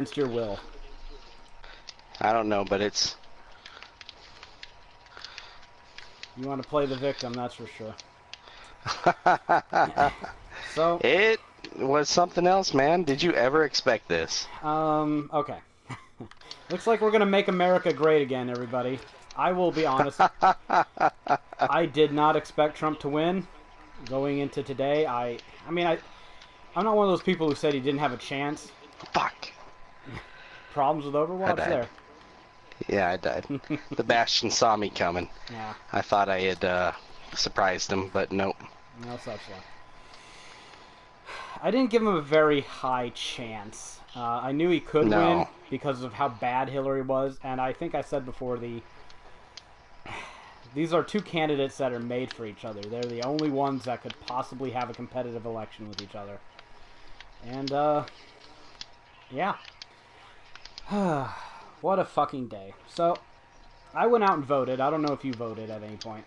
against your will. I don't know, but it's... You want to play the victim, that's for sure. So... It was something else, man. Did you ever expect this? Okay. Looks like we're gonna make America great again, everybody. I will be honest. I did not expect Trump to win going into today. I'm not one of those people who said he didn't have a chance. Fuck. Problems with Overwatch there. Yeah, I died. The Bastion saw me coming. Yeah. I thought I had surprised him, but nope. No such luck. I didn't give him a very high chance. I knew he could win because of how bad Hillary was, and I think I said before, these are two candidates that are made for each other. They're the only ones that could possibly have a competitive election with each other. And, yeah. What a fucking day. So, I went out and voted. I don't know if you voted at any point.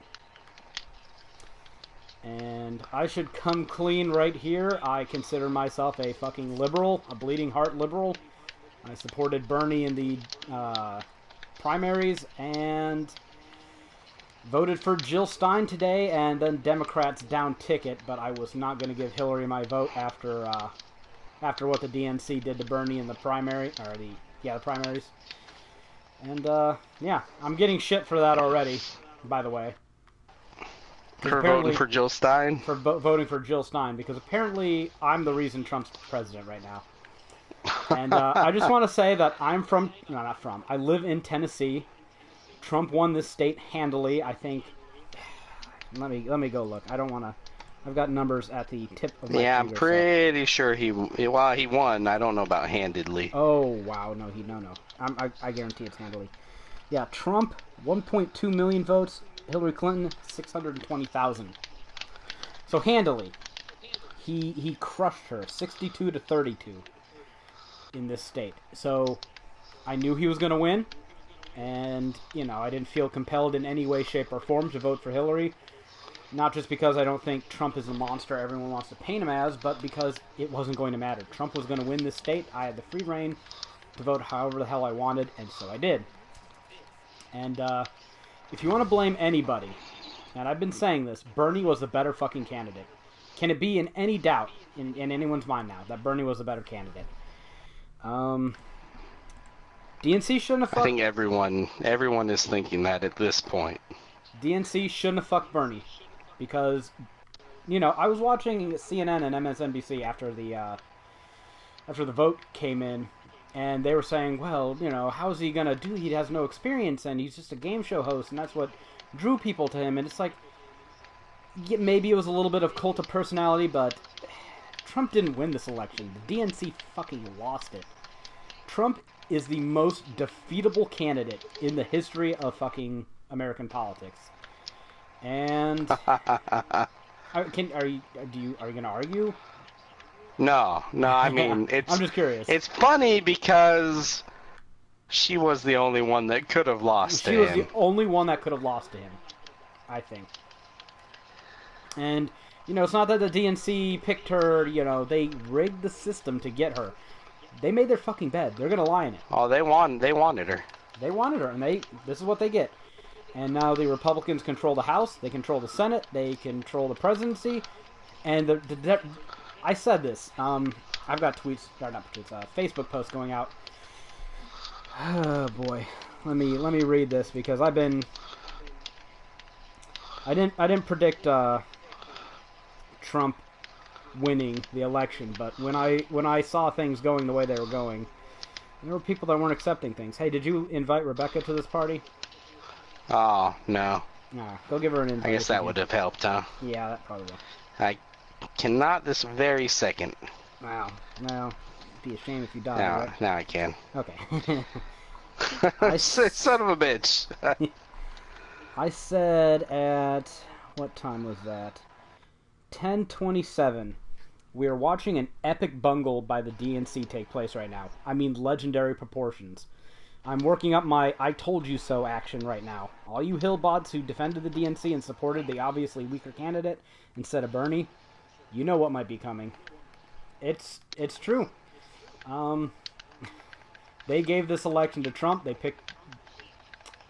And I should come clean right here. I consider myself a fucking liberal, a bleeding heart liberal. I supported Bernie in the primaries and voted for Jill Stein today, and then Democrats down ticket, but I was not going to give Hillary my vote after what the DNC did to Bernie in the primary, or the primaries. And, yeah, I'm getting shit for that already, by the way. For voting for Jill Stein? For voting for Jill Stein, because apparently I'm the reason Trump's president right now. And I just want to say that I live in Tennessee. Trump won this state handily, I think. Let me go look. I don't want to... I've got numbers at the tip of my finger. I'm pretty sure he won. I don't know about handedly. Oh, wow. No. I guarantee it's handily. Yeah, Trump, 1.2 million votes. Hillary Clinton, 620,000. So handily, he crushed her, 62-32 in this state. So I knew he was going to win, and I didn't feel compelled in any way, shape, or form to vote for Hillary. Not just because I don't think Trump is the monster everyone wants to paint him as, but because it wasn't going to matter. Trump was going to win this state. I had the free reign to vote however the hell I wanted, and so I did. And if you want to blame anybody, and I've been saying this, Bernie was the better fucking candidate. Can it be in any doubt in anyone's mind now that Bernie was the better candidate? DNC shouldn't have fucked... I think everyone is thinking that at this point. DNC shouldn't have fucked Bernie. Because, I was watching CNN and MSNBC after the vote came in, and they were saying, well, how's he gonna do? He has no experience, and he's just a game show host, and that's what drew people to him. And it's like, yeah, maybe it was a little bit of cult of personality, but Trump didn't win this election. The DNC fucking lost it. Trump is the most defeatable candidate in the history of fucking American politics. And are you gonna argue? No. I mean, I'm just curious. It's funny because she was the only one that could have lost to him. She was the only one that could have lost to him, I think. And it's not that the DNC picked her. They rigged the system to get her. They made their fucking bed. They're gonna lie in it. Oh, they wanted her. They wanted her, and this is what they get. And now the Republicans control the House, they control the Senate, they control the presidency, and I said this. I've got Facebook posts going out. Oh boy, let me read this because I didn't predict Trump winning the election, but when I saw things going the way they were going, there were people that weren't accepting things. Hey, did you invite Rebecca to this party? Oh, no. Nah, go give her an invite. I guess that would have helped, huh? Yeah, that probably will. I cannot this very second. Wow. Well, it'd be a shame if you died, right? Now I can. Okay. Son of a bitch. I said at... What time was that? 10:27. We are watching an epic bungle by the DNC take place right now. I mean, legendary proportions. I'm working up my I told you so action right now. All you hillbots who defended the DNC and supported the obviously weaker candidate instead of Bernie, you know what might be coming. It's true. They gave this election to Trump. They picked...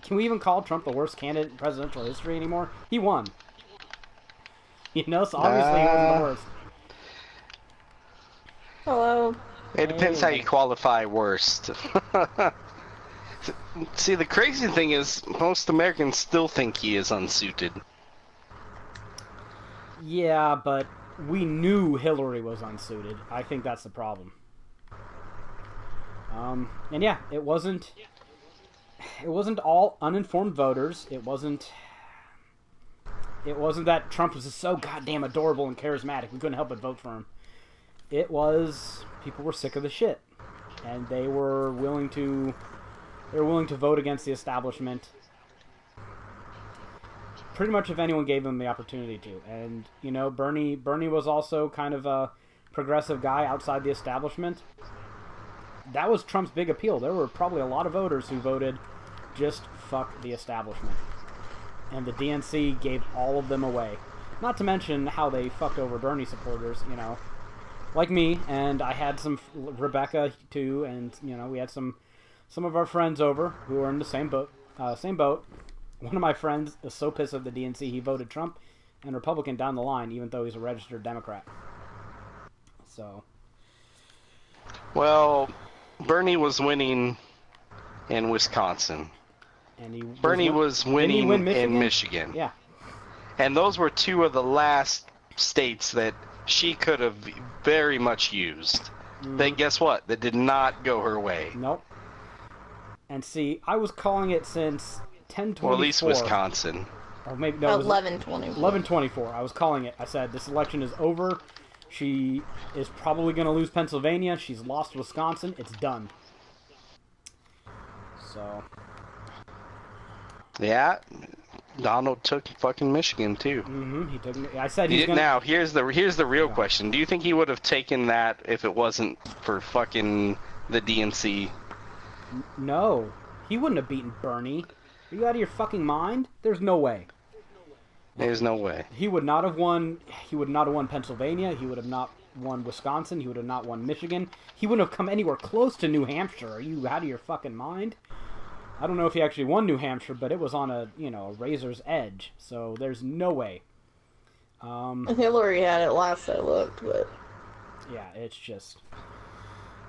Can we even call Trump the worst candidate in presidential history anymore? He won. You know, so obviously he wasn't the worst. Hello. It depends how you qualify worst. See, the crazy thing is, most Americans still think he is unsuited. Yeah, but we knew Hillary was unsuited. I think that's the problem. And yeah, it wasn't all uninformed voters. It wasn't that Trump was so goddamn adorable and charismatic we couldn't help but vote for him. It was people were sick of the shit, and they were willing to vote against the establishment pretty much if anyone gave them the opportunity to. And you know, Bernie was also kind of a progressive guy outside the establishment. That was Trump's big appeal. There were probably a lot of voters who voted just fuck the establishment. And the DNC gave all of them away. Not to mention how they fucked over Bernie supporters, you know. Like me, and I had some Rebecca too, and you know, we had some of our friends over who were in the same boat. One of my friends is so pissed at the DNC he voted Trump and Republican down the line, even though he's a registered Democrat. So, well, Bernie was winning in Wisconsin. And Bernie was winning in Michigan. Yeah. And those were two of the last states that she could have very much used. Mm-hmm. Then guess what? That did not go her way. Nope. And see, I was calling it since 10/24. Well, at least Wisconsin. Or maybe no, 11/24. 11/24. I was calling it. I said this election is over. She is probably going to lose Pennsylvania. She's lost Wisconsin. It's done. So. Yeah, Donald took fucking Michigan too. Mm-hmm. He took. I said he's gonna. Now here's the real question. Do you think he would have taken that if it wasn't for fucking the DNC? No, he wouldn't have beaten Bernie. Are you out of your fucking mind? There's no way. There's no way. He would not have won. He would not have won Pennsylvania. He would have not won Wisconsin. He would have not won Michigan. He wouldn't have come anywhere close to New Hampshire. Are you out of your fucking mind? I don't know if he actually won New Hampshire, but it was on a razor's edge. So there's no way. Hillary had it last I looked, but yeah, it's just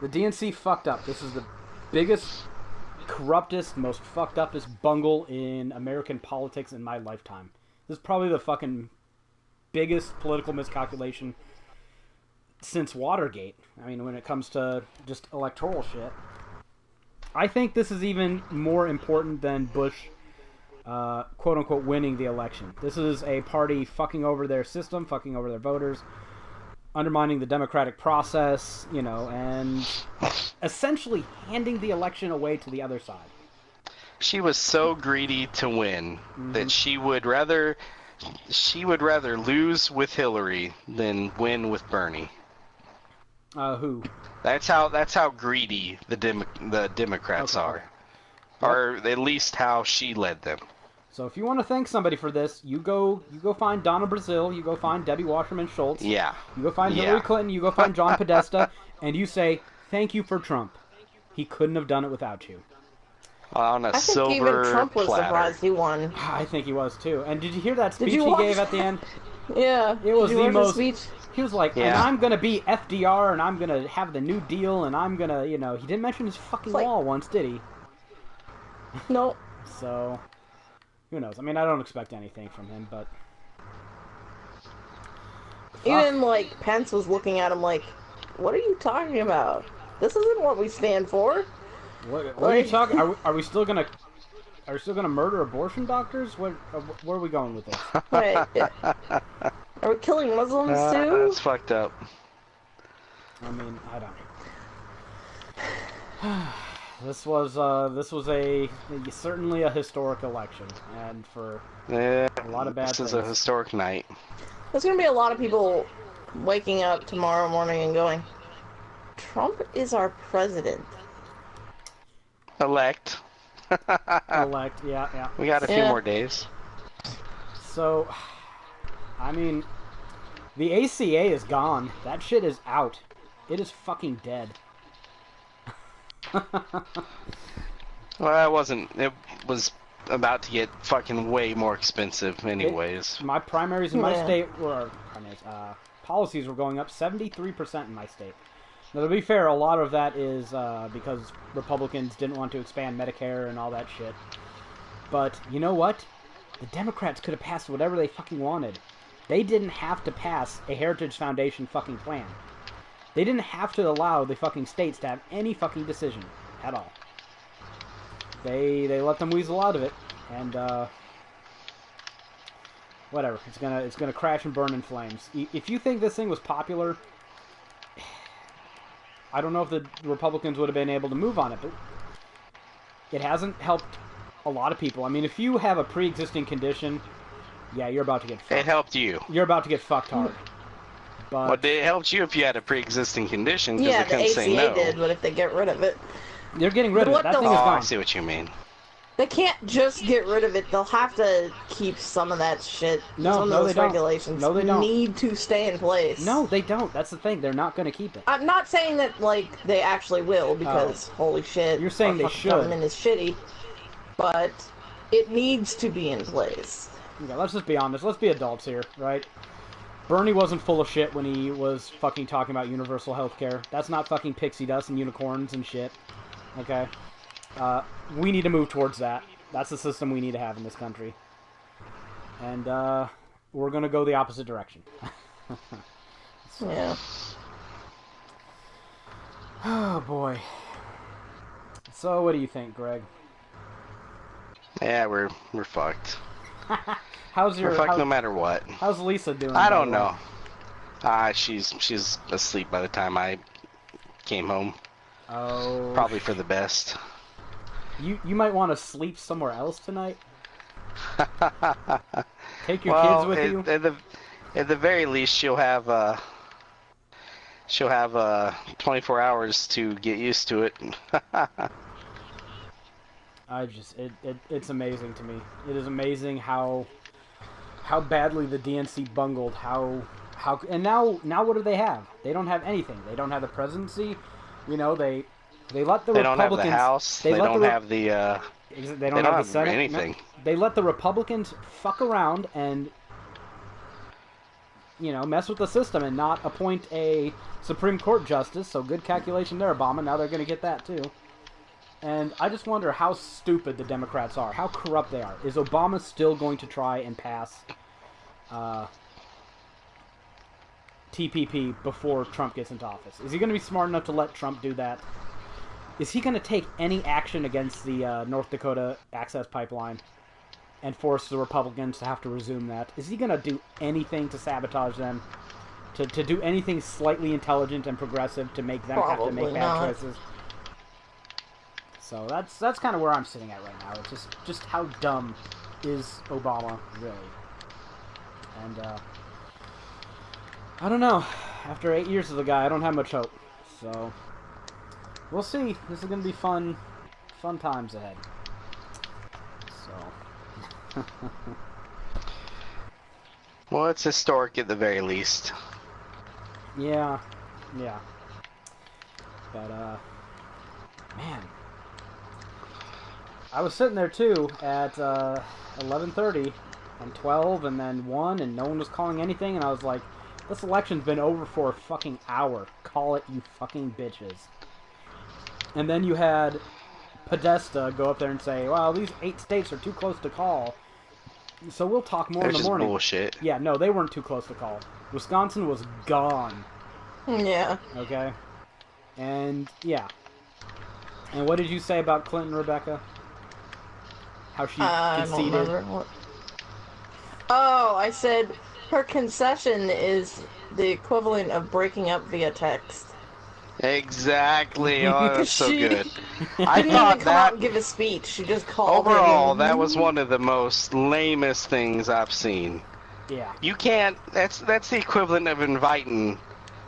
the DNC fucked up. This is the biggest, corruptest, most fucked upest bungle in American politics in my lifetime. This is probably the fucking biggest political miscalculation since Watergate. I mean, when it comes to just electoral shit. I think this is even more important than Bush, quote-unquote, winning the election. This is a party fucking over their system, fucking over their voters, undermining the democratic process, and essentially handing the election away to the other side. She was so greedy to win that she would rather lose with Hillary than win with Bernie. Who? That's how greedy the Democrats are, or at least how she led them. So if you want to thank somebody for this, you go find Donna Brazile, you go find Debbie Wasserman Schultz, yeah, you go find Hillary Clinton, you go find John Podesta, and you say thank you for Trump. He couldn't have done it without you. On a silver I think even Trump was platter. surprised he won. I think he was too. And did you hear that speech he gave at the end? Yeah, it was the most. Speech? He was like, and I'm going to be FDR, and I'm going to have the New Deal, and I'm going to, he didn't mention his fucking wall once, did he? No. So, who knows? I mean, I don't expect anything from him, but... Even, Pence was looking at him like, what are you talking about? This isn't what we stand for. What are you talking... Are we still going to... Are we still going to murder abortion doctors? Where are we going with this? Right. Are we killing Muslims too? That's fucked up. I mean, I don't. This was certainly a historic election, and for a lot of bad things. This is a historic night. There's gonna be a lot of people waking up tomorrow morning and going, "Trump is our president." Elect. Elect, yeah. We got a few more days. So, I mean, the ACA is gone. That shit is out. It is fucking dead. Well, it wasn't. It was about to get fucking way more expensive, anyways. My primaries in my Yeah. state were policies were going up 73% in my state. Now, to be fair, a lot of that is because Republicans didn't want to expand Medicare and all that shit. But you know what? The Democrats could have passed whatever they fucking wanted. They didn't have to pass a Heritage Foundation fucking plan. They didn't have to allow the fucking states to have any fucking decision at all. They let them weasel out of it, and whatever. It's gonna crash and burn in flames. If you think this thing was popular, I don't know if the Republicans would have been able to move on it, but it hasn't helped a lot of people. I mean, if you have a pre-existing condition, yeah, you're about to get fucked. It helped you. You're about to get fucked hard. But Well, it helped you if you had a pre-existing condition, because Yeah, they the couldn't say ACA no. did, but if they get rid of it, they're getting rid But of it. what That the- thing Oh, is I gone. see what you mean. they can't just get rid of it. They'll have to keep some of that shit. No, some of no, those they don't. regulations No, they don't. need to stay in place. No, they don't. That's the thing. They're not going to keep it. I'm not saying that like they actually will, because holy shit, You're saying our they fucking should. Government is shitty, but it needs to be in place. Okay, let's just be honest. Let's be adults here, right? Bernie wasn't full of shit when he was fucking talking about universal health care. That's not fucking pixie dust and unicorns and shit. Okay? We need to move towards that. That's the system we need to have in this country. And, we're gonna go the opposite direction. Yeah. Oh, boy. So, what do you think, Greg? Yeah, we're fucked. How's your... We're fucked no matter what. How's Lisa doing? I by don't the way? know. She's asleep by the time I came home. Oh... Probably for the best. You might want to sleep somewhere else tonight. Take your Well, kids with you. at the very least, she'll have 24 hours to get used to it. It's amazing to me. It is amazing how badly the DNC bungled. And now what do they have? They don't have anything. They don't have the presidency. You know, they let the They don't Republicans. have the House. They don't have the. They don't have the Senate. anything. No. They let the Republicans fuck around and, you know, mess with the system and not appoint a Supreme Court justice. So good calculation there, Obama. Now they're going to get that too. And I just wonder how stupid the Democrats are, how corrupt they are. Is Obama still going to try and pass TPP before Trump gets into office? Is he going to be smart enough to let Trump do that? Is he going to take any action against the North Dakota Access Pipeline and force the Republicans to have to resume that? Is he going to do anything to sabotage them? To do anything slightly intelligent and progressive to make them have to Probably make bad not. choices? So that's kind of where I'm sitting at right now. It's just how dumb is Obama, really? And, I don't know. After 8 years of the guy, I don't have much hope. So, we'll see. This is going to be fun times ahead. So. Well, it's historic at the very least. Yeah. But, man. I was sitting there, too, at 11:30 and 12 and then 1, and no one was calling anything, and I was like, this election's been over for a fucking hour. Call it, you fucking bitches. And then you had Podesta go up there and say, well, these 8 states are too close to call, so we'll talk more It's in the just morning. bullshit. Yeah, no, they weren't too close to call. Wisconsin was gone. Yeah. Okay? And, yeah. And what did you say about Clinton, Rebecca? How she I don't conceded? remember what. Oh, I said her concession is the equivalent of breaking up via text. Exactly. Oh, that's so She- good. She I didn't thought even come out that and give a speech. She just called overall, her. that was one of the most lamest things I've seen. Yeah. You can't. That's the equivalent of inviting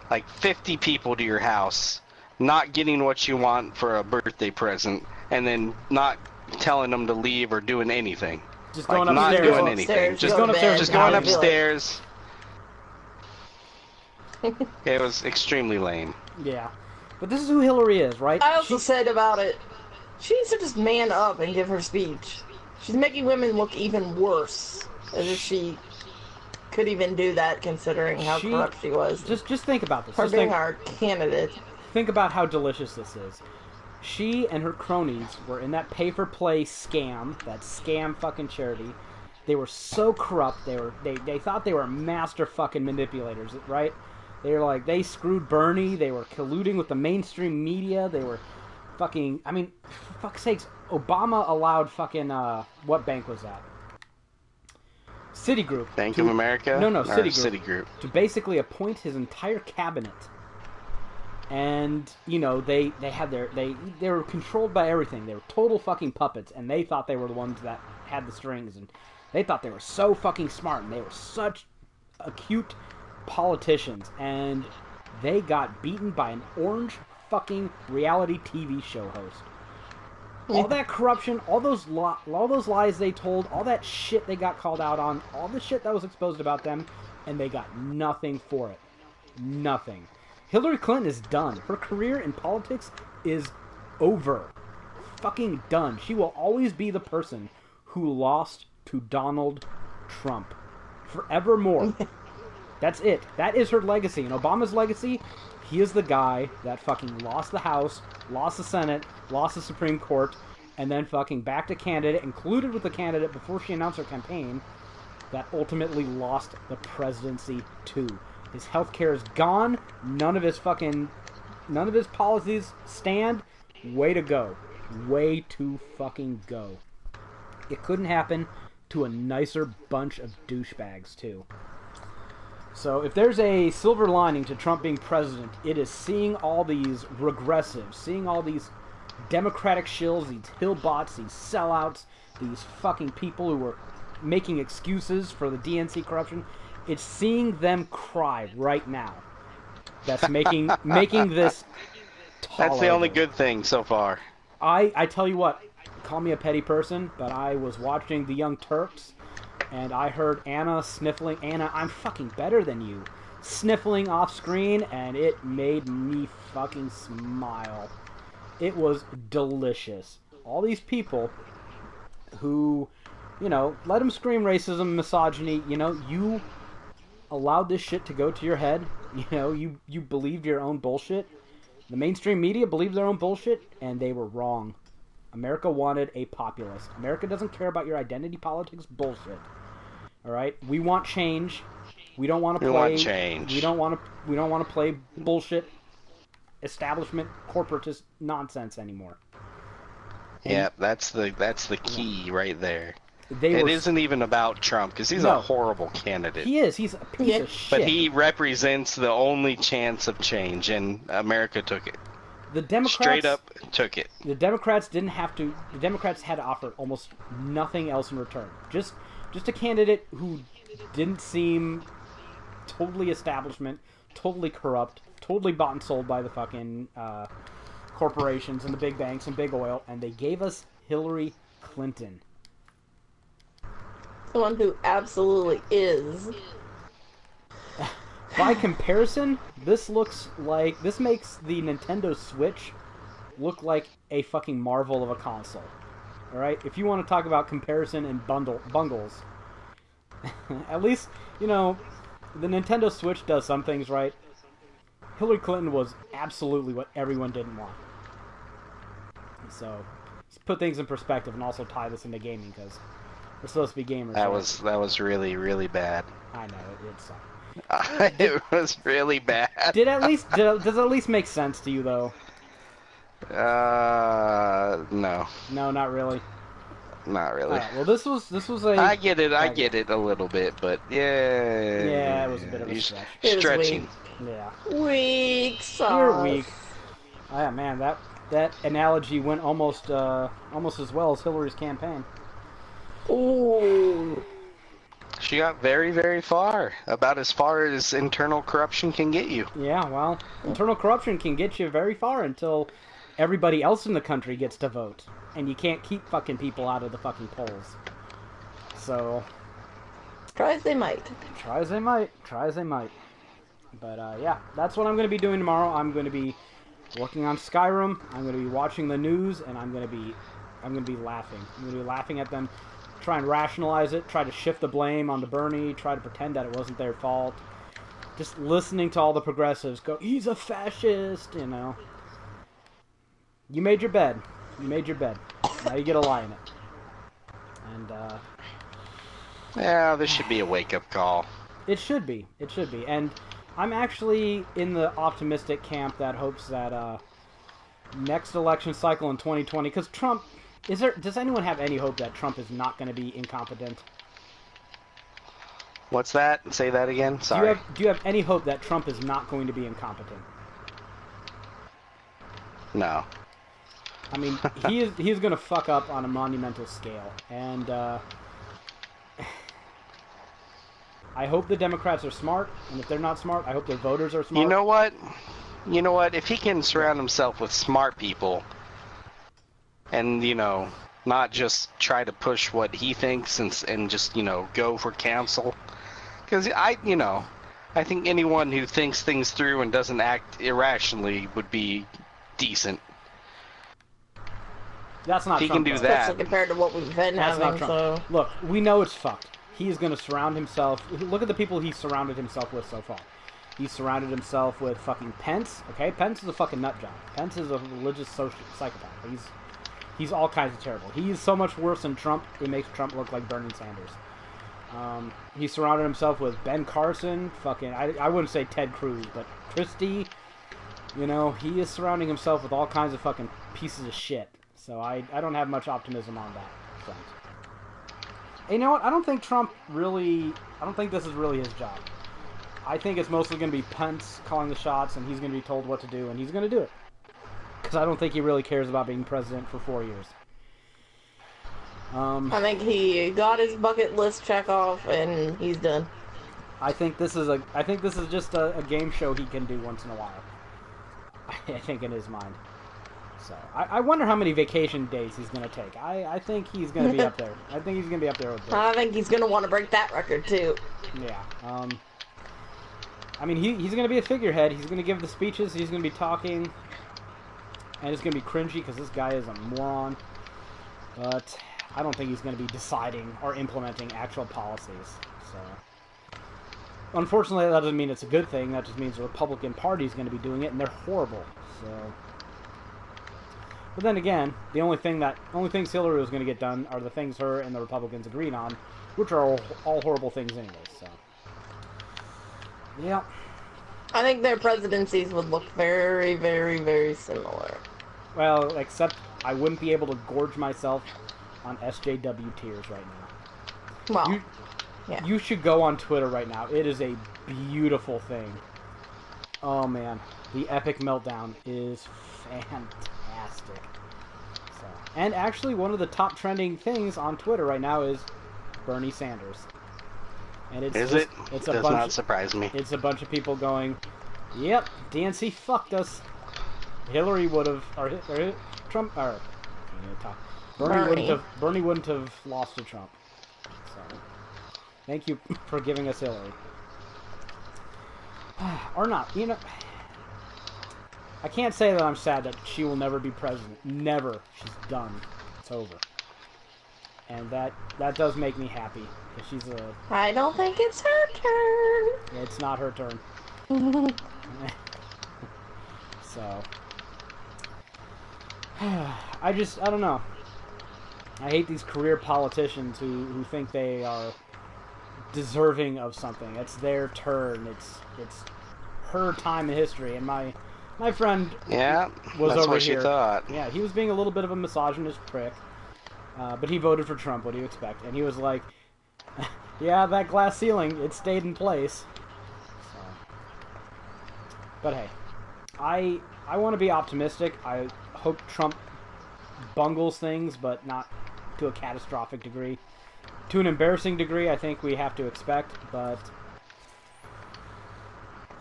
like 50 people to your house, not getting what you want for a birthday present, and then not telling them to leave or doing anything. Just Like, going not upstairs. doing anything. Just going upstairs. Just and going having- upstairs. It was extremely lame. Yeah. But this is who Hillary is, right? I also said about it, she needs to just man up and give her speech. She's making women look even worse, as if she could even do that, considering how corrupt she was. Just think about this. Her being our candidate. Think about how delicious this is. She and her cronies were in that pay-for-play scam, that scam fucking charity. They were so corrupt. They thought they were master fucking manipulators, right? They were like, they screwed Bernie. They were colluding with the mainstream media. They were fucking, I mean, for fuck's sakes, Obama allowed fucking, what bank was that? Citigroup. Bank of America? No, Citigroup. Citigroup. To basically appoint his entire cabinet. And, you know, they were controlled by everything. They were total fucking puppets, and they thought they were the ones that had the strings, and they thought they were so fucking smart, and they were such acute politicians, and they got beaten by an orange fucking reality TV show host. All that corruption, all those lies they told, all that shit they got called out on, all the shit that was exposed about them, and they got nothing for it. Nothing. Hillary Clinton is done. Her career in politics is over. Fucking done. She will always be the person who lost to Donald Trump. Forevermore. That's it. That is her legacy. And Obama's legacy, he is the guy that fucking lost the House, lost the Senate, lost the Supreme Court, and then fucking backed a candidate, included with the candidate before she announced her campaign, that ultimately lost the presidency too. His healthcare is gone. None of his policies stand. Way to go. Way to fucking go. It couldn't happen to a nicer bunch of douchebags too. So if there's a silver lining to Trump being president, it is seeing all these regressives, seeing all these Democratic shills, these hillbots, these sellouts, these fucking people who were making excuses for the DNC corruption. It's seeing them cry right now. That's making this tolerable. That's the only good thing so far. I tell you what, call me a petty person, but I was watching the Young Turks, and I heard Anna sniffling. Anna, I'm fucking better than you. Sniffling off screen, and it made me fucking smile. It was delicious. All these people who, you know, let them scream racism, misogyny, you know, you allowed this shit to go to your head. You know, you believed your own bullshit. The mainstream media believed their own bullshit, and they were wrong. America wanted a populist. America doesn't care about your identity politics bullshit. All right, we want change. We don't want to play. We want change. We don't want to play bullshit, establishment, corporatist nonsense anymore. Yeah, that's the key right there. It isn't even about Trump, because he's a horrible candidate. He is. He's a piece of shit. But he represents the only chance of change, and America took it. The Democrats straight up took it. The Democrats didn't have to. The Democrats had to offer almost nothing else in return. Just a candidate who didn't seem totally establishment, totally corrupt, totally bought and sold by the fucking corporations and the big banks and big oil, and they gave us Hillary Clinton. Someone who absolutely is. By comparison, this makes the Nintendo Switch look like a fucking marvel of a console. Alright? If you want to talk about comparison and bungles, at least, you know, the Nintendo Switch does some things right. Hillary Clinton was absolutely what everyone didn't want. So, let's put things in perspective and also tie this into gaming, because we're supposed to be gamers. That was really, really bad. I know, it sucked. It was really bad. Does it at least make sense to you, though? No. No, not really. Not really. Well, this was a. I get it a little bit, but yeah. Yeah, it was a bit of a stretch. Stretching. Yeah. Weak sauce. You're weak. Oh, yeah, man, that analogy went almost as well as Hillary's campaign. Ooh. She got very, very far. About as far as internal corruption can get you. Yeah, well, internal corruption can get you very far until everybody else in the country gets to vote. And you can't keep fucking people out of the fucking polls. So... Try as they might. Try as they might. But, yeah, that's what I'm going to be doing tomorrow. I'm going to be working on Skyrim. I'm going to be watching the news, and I'm going to be laughing. I'm going to be laughing at them, try and rationalize it, try to shift the blame onto Bernie, try to pretend that it wasn't their fault. Just listening to all the progressives go, he's a fascist, you know. You made your bed. You made your bed. Now you get to lie in it. And, yeah, this should be a wake-up call. It should be. It should be. And I'm actually in the optimistic camp that hopes that, next election cycle in 2020, because Trump, does anyone have any hope that Trump is not going to be incompetent? What's that? Say that again? Sorry. Do you have any hope that Trump is not going to be incompetent? No. I mean, he is going to fuck up on a monumental scale, and I hope the Democrats are smart, and if they're not smart, I hope their voters are smart. You know what? You know what? If he can surround himself with smart people, and not just try to push what he thinks and just go for counsel, because I think anyone who thinks things through and doesn't act irrationally would be decent. That's not he Trump, can do though. that. Especially compared to what we've been That's having. not Trump. So Look, we know it's fucked. He is going to surround himself. Look at the people he's surrounded himself with so far. He's surrounded himself with fucking Pence. Okay, Pence is a fucking nut job. Pence is a religious social psychopath. He's all kinds of terrible. He's so much worse than Trump. It makes Trump look like Bernie Sanders. He surrounded himself with Ben Carson. Fucking, I wouldn't say Ted Cruz, but Christie. He is surrounding himself with all kinds of fucking pieces of shit. So I don't have much optimism on that front. And you know what? I don't think this is really his job. I think it's mostly going to be Pence calling the shots, and he's going to be told what to do, and he's going to do it. Because I don't think he really cares about being president for 4 years. I think he got his bucket list check off, and he's done. I think this is just a game show he can do once in a while. I think in his mind. So I wonder how many vacation days he's going to take. I think he's going to be up there. I think he's going to be up there with this. I think he's going to want to break that record, too. Yeah. I mean, he's going to be a figurehead. He's going to give the speeches. He's going to be talking. And it's going to be cringy because this guy is a moron. But I don't think he's going to be deciding or implementing actual policies. So, unfortunately, that doesn't mean it's a good thing. That just means the Republican Party is going to be doing it, and they're horrible. So, but then again, the only things Hillary was going to get done are the things her and the Republicans agreed on, which are all horrible things anyway. So, yeah. I think their presidencies would look very, very, very similar. Well, except I wouldn't be able to gorge myself on SJW tears right now. Well, yeah. You should go on Twitter right now. It is a beautiful thing. Oh man, the epic meltdown is fantastic. So, and actually, one of the top trending things on Twitter right now is Bernie Sanders. And it's it? It's Does not surprise me. It's a bunch of people going, "Yep, DNC fucked us. Hillary would have, or Trump, or Bernie wouldn't have lost to Trump." So, thank you for giving us Hillary. Or not, I can't say that I'm sad that she will never be president. Never. She's done. It's over. And that does make me happy. She's I don't think it's her turn. It's not her turn. So, I don't know. I hate these career politicians who think they are deserving of something. It's their turn. It's her time in history. And my friend was that's over what here. She thought. Yeah, he was being a little bit of a misogynist prick. But he voted for Trump. What do you expect? And he was like, yeah, that glass ceiling, it stayed in place. So. But hey, I want to be optimistic. I hope Trump bungles things, but not to a catastrophic degree. To an embarrassing degree, I think we have to expect, but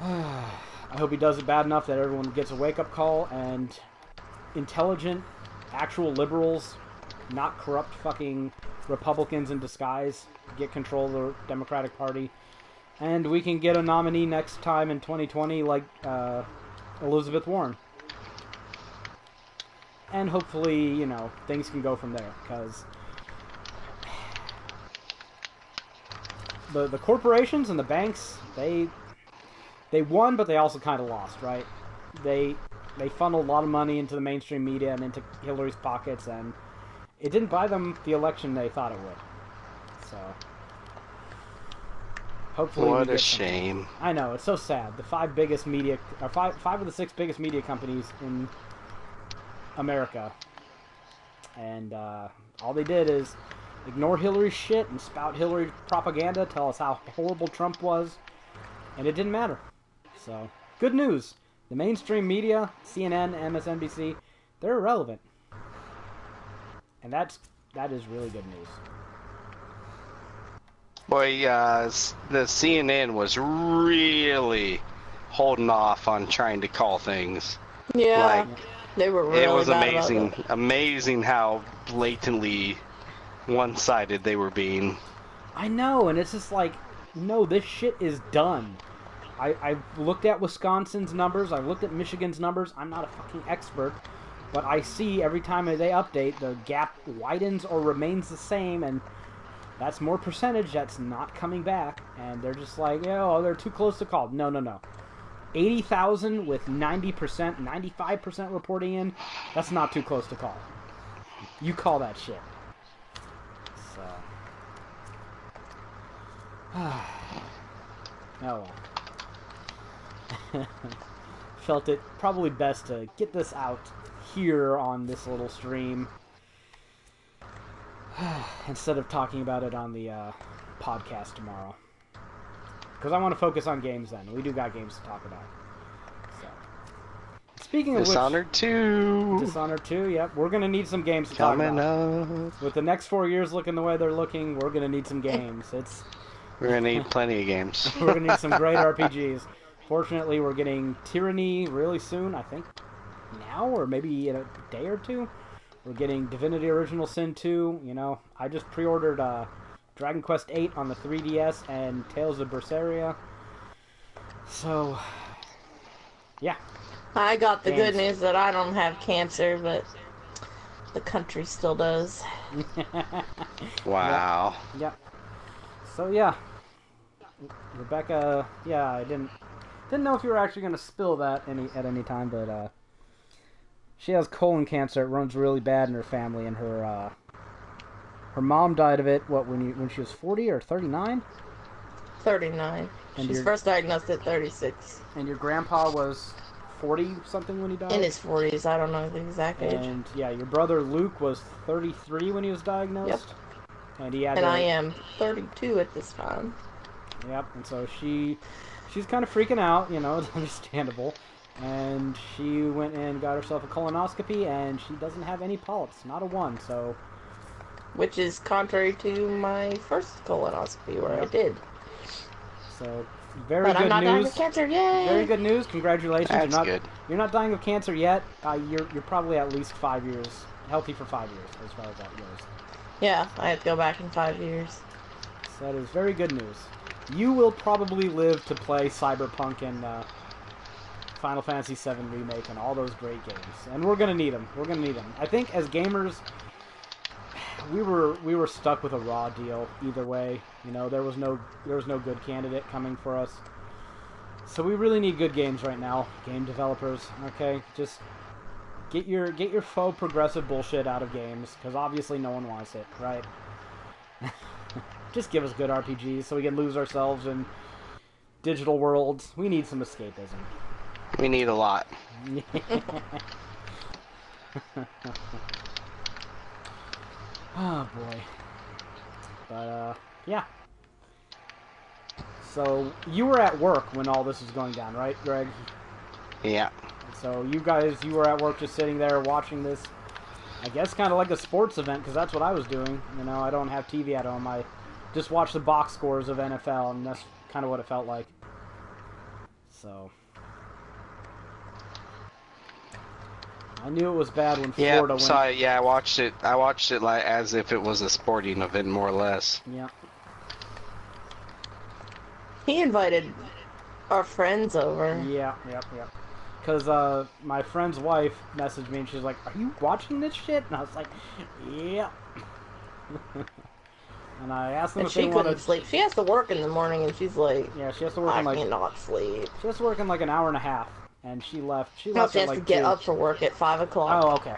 I hope he does it bad enough that everyone gets a wake-up call, and intelligent, actual liberals, not corrupt fucking Republicans in disguise, get control of the Democratic Party, and we can get a nominee next time in 2020 like Elizabeth Warren. and hopefully, you know, things can go from there, because the corporations and the banks, they won, but they also kind of lost, right? They funneled a lot of money into the mainstream media and into Hillary's pockets, and it didn't buy them the election they thought it would. So hopefully, what a shame. I know, it's so sad. The five of the six biggest media companies in America, and all they did is ignore Hillary's shit and spout Hillary propaganda, tell us how horrible Trump was, and it didn't matter. So, good news. The mainstream media, CNN, MSNBC, they're irrelevant. And that is really good news. Boy, the CNN was really holding off on trying to call things. Yeah, like, they were really it was bad amazing, about it. amazing how blatantly one-sided they were being. I know, and it's just like, no, this shit is done. I've looked at Wisconsin's numbers, I've looked at Michigan's numbers, I'm not a fucking expert, but I see every time they update, the gap widens or remains the same, and that's more percentage that's not coming back, and they're just like, oh, they're too close to call. No. 80,000 with 90%, 95% reporting in, that's not too close to call. You call that shit. So. Oh well. Felt it probably best to get this out here on this little stream instead of talking about it on the podcast tomorrow, because I want to focus on games then. We do got games to talk about. So, speaking of Dishonored 2. Dishonored 2, yep, we're gonna need some games to talk about. Up. With the next 4 years looking the way they're looking, we're gonna need some games. We're gonna need plenty of games. We're gonna need some great RPGs. Fortunately, we're getting Tyranny really soon, I think now, or maybe in a day or two. We're getting Divinity Original Sin 2, you know. I just pre-ordered Dragon Quest VIII on the 3DS and Tales of Berseria. So, yeah. I got the good news that I don't have cancer, but the country still does. Wow. Yep. So, yeah. Rebecca, yeah, I didn't know if you were actually going to spill that at any time, but she has colon cancer. It runs really bad in her family, and her mom died of it. When she was 40 or 39? 39. And She's first diagnosed at 36. And your grandpa was 40 something when he died? In his 40s. I don't know the exact age. And yeah, your brother Luke was 33 when he was diagnosed. Yep. And he had. And I am 32 at this time. Yep. And so she's kind of freaking out. You know, it's understandable. And she went and got herself a colonoscopy, and she doesn't have any polyps, not a one. So, which is contrary to my first colonoscopy where I did. So, very but good I'm not news. dying of cancer, yay! Very good news. Congratulations. That's good. You're not dying of cancer yet. You're probably at least 5 years healthy for 5 years, as far as that goes. Yeah, I have to go back in 5 years. So that is very good news. You will probably live to play Cyberpunk and Final Fantasy VII Remake and all those great games, and we're gonna need them. We're gonna need them. I think as gamers, we were stuck with a raw deal either way. You know, there was no good candidate coming for us. So we really need good games right now, game developers. Okay, just get your faux progressive bullshit out of games, because obviously no one wants it, right? Just give us good RPGs so we can lose ourselves in digital worlds. We need some escapism. We need a lot. Oh boy. But yeah. So you were at work when all this was going down, right, Greg? Yeah. So you were at work just sitting there watching this, I guess kind of like a sports event, because that's what I was doing. You know, I don't have TV at home. I just watch the box scores of NFL, and that's kind of what it felt like. So I knew it was bad when Florida went. So I watched it. I watched it like as if it was a sporting event, more or less. Yeah. He invited our friends over. Yeah. because my friend's wife messaged me and she's like, "Are you watching this shit?" And I was like, "Yeah." And I asked them And if she they couldn't wanted. sleep. She has to work in the morning, and she's like, Yeah, she has to work I in like cannot sleep. she has to work in like an hour and a half, and she left. She No, left she at has to like get 2. up for work at 5 o'clock. Oh, okay.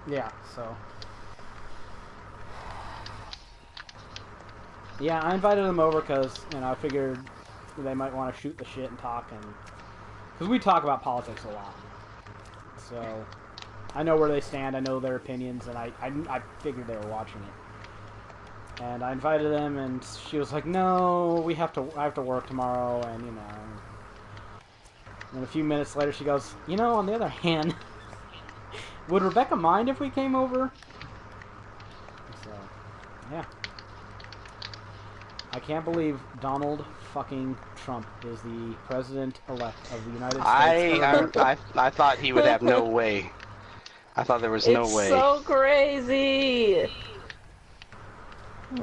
Yeah, so. Yeah, I invited them over because, you know, I figured they might want to shoot the shit and talk, and because we talk about politics a lot. So, I know where they stand, I know their opinions, and I figured they were watching it. And I invited them, and she was like, "No, I have to work tomorrow," and, you know. And a few minutes later, she goes, "You know, on the other hand, would Rebecca mind if we came over?" So, yeah. I can't believe Donald fucking Trump is the president-elect of the United States of America. I thought he would have no way. I thought there was no way. It's so crazy.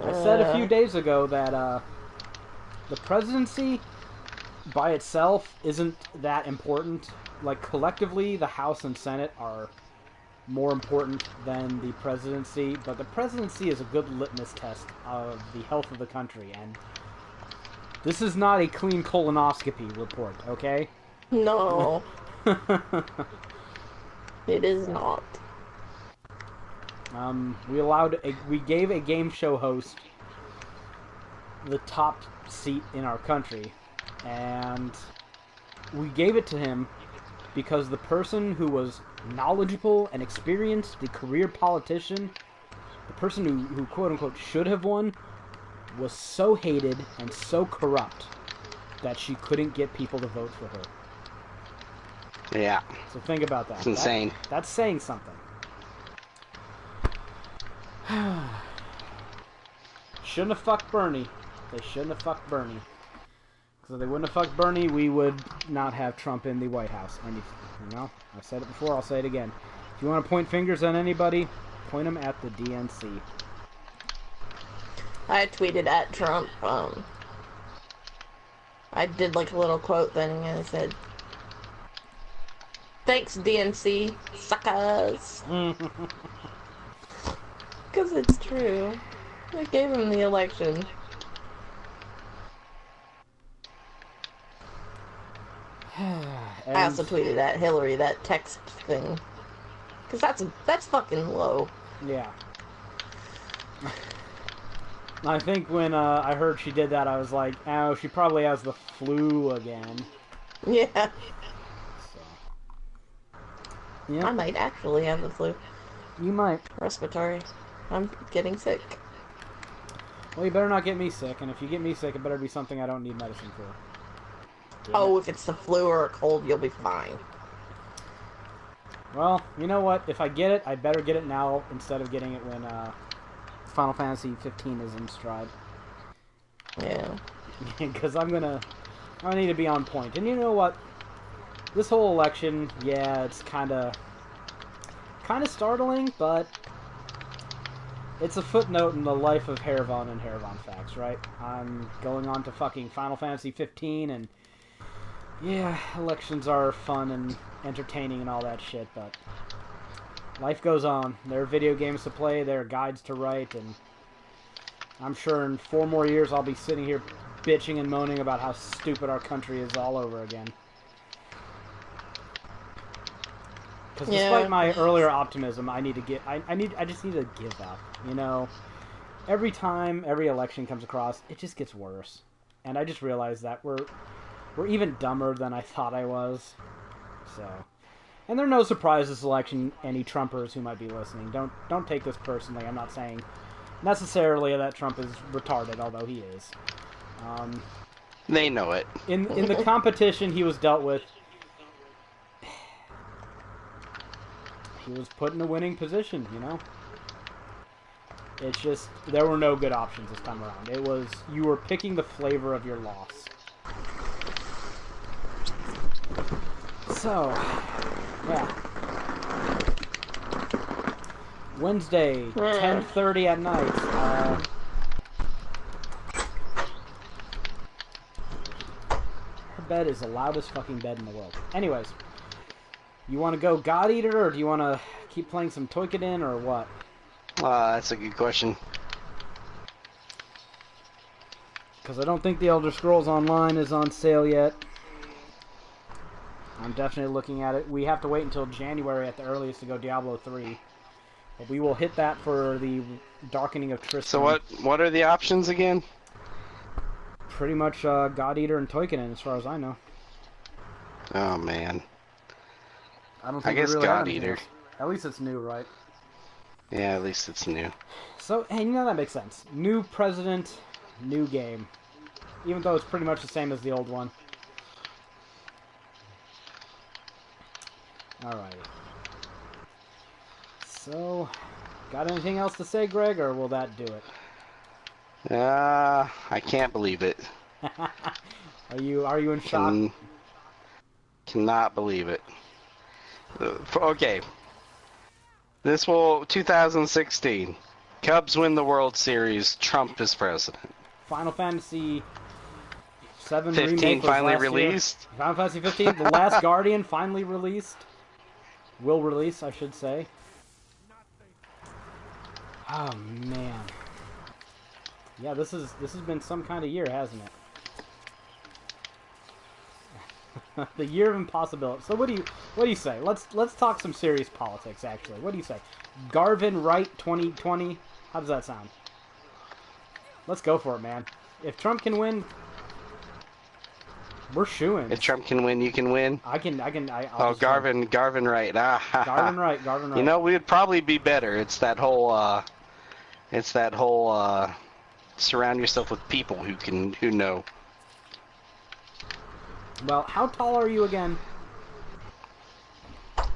I said a few days ago that the presidency by itself isn't that important. Like, collectively, the House and Senate are more important than the presidency, but the presidency is a good litmus test of the health of the country, and this is not a clean colonoscopy report, okay? No. It is not. We gave a game show host the top seat in our country, and we gave it to him because the person who was knowledgeable and experienced, the career politician, the person who quote-unquote should have won, was so hated and so corrupt that she couldn't get people to vote for her. Yeah. So think about that. It's insane. That's saying something. Shouldn't have fucked Bernie. They shouldn't have fucked Bernie. Because if they wouldn't have fucked Bernie, we would not have Trump in the White House. And you know, I've said it before, I'll say it again. If you want to point fingers at anybody, point them at the DNC. I tweeted at Trump. I did like a little quote thing, and I said, "Thanks, DNC, suckers." Because it's true. I gave him the election. I also tweeted at Hillary that text thing. Because that's fucking low. Yeah. I think when I heard she did that, I was like, oh, she probably has the flu again. Yeah. So. Yeah. I might actually have the flu. You might. Respiratory. I'm getting sick. Well, you better not get me sick, and if you get me sick, it better be something I don't need medicine for. Damn Oh, it. if it's the flu or a cold, you'll be fine. Well, you know what? If I get it, I better get it now instead of getting it when Final Fantasy 15 is in stride. Yeah. Because I need to be on point. And you know what? This whole election, yeah, it's kind of startling, but it's a footnote in the life of Haeravon and HaeravonFAQs, right? I'm going on to fucking Final Fantasy 15, and yeah, elections are fun and entertaining and all that shit, but life goes on. There are video games to play, there are guides to write, and I'm sure in 4 more years I'll be sitting here bitching and moaning about how stupid our country is all over again. Because despite my earlier optimism, I just need to give up. You know, every time every election comes across, it just gets worse, and I just realized that we're even dumber than I thought I was. So, and there are no surprises this election. Any Trumpers who might be listening, don't take this personally. I'm not saying necessarily that Trump is retarded, although he is. They know it. In the competition he was dealt with, he was put in a winning position, you know? It's just, there were no good options this time around. It was, you were picking the flavor of your loss. So, yeah. Wednesday, 10:30 at night. bed is the loudest fucking bed in the world. Anyways, you want to go God Eater, or do you want to keep playing some Toikoden, or what? That's a good question. Because I don't think the Elder Scrolls Online is on sale yet. I'm definitely looking at it. We have to wait until January at the earliest to go Diablo 3. But we will hit that for the Darkening of Tristan. So what are the options again? Pretty much God Eater and Toikoden, as far as I know. Oh, man. I don't think I guess we really have God anything Eater. else. At least it's new, right? Yeah, at least it's new. So, hey, you know, that makes sense. New president, new game. Even though it's pretty much the same as the old one. Alrighty. So, got anything else to say, Greg, or will that do it? I can't believe it. Are you in shock? Cannot believe it. Okay. 2016. Cubs win the World Series. Trump is president. Final Fantasy 7 15 remake was finally last released. Year. Final Fantasy 15, The Last Guardian finally released. Will release, I should say. Oh man. Yeah, this has been some kind of year, hasn't it? The year of impossibility. So what do you say? Let's talk some serious politics actually. What do you say? Garvin Wright 2020? How does that sound? Let's go for it, man. If Trump can win, we're shooing. If Trump can win, you can win. I'll Garvin Wright. Garvin Wright. You know, we would probably be better. It's that whole surround yourself with people who know. Well, how tall are you again?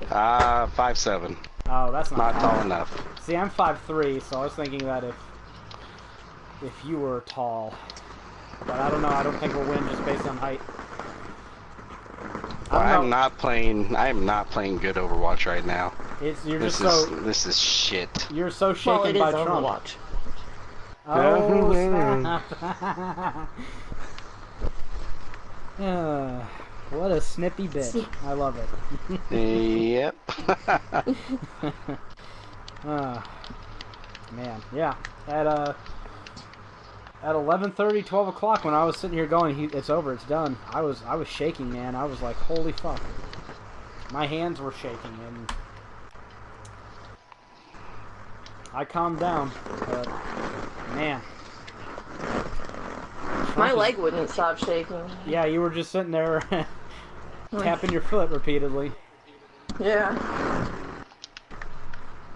5'7". Oh, that's not tall enough. See, I'm 5'3", so I was thinking that if you were tall, but I don't know. I don't think we'll win just based on height. I am not playing good Overwatch right now. This is shit. You're so shaken by Trump. Overwatch. Oh snap! What a snippy bitch. I love it. Yep. Man, yeah. At 11:30, 12 o'clock, when I was sitting here going, it's over, it's done. I was shaking, man. I was like, holy fuck. My hands were shaking, and I calmed down, but man. My leg wouldn't stop shaking. Yeah, you were just sitting there tapping your foot repeatedly. Yeah.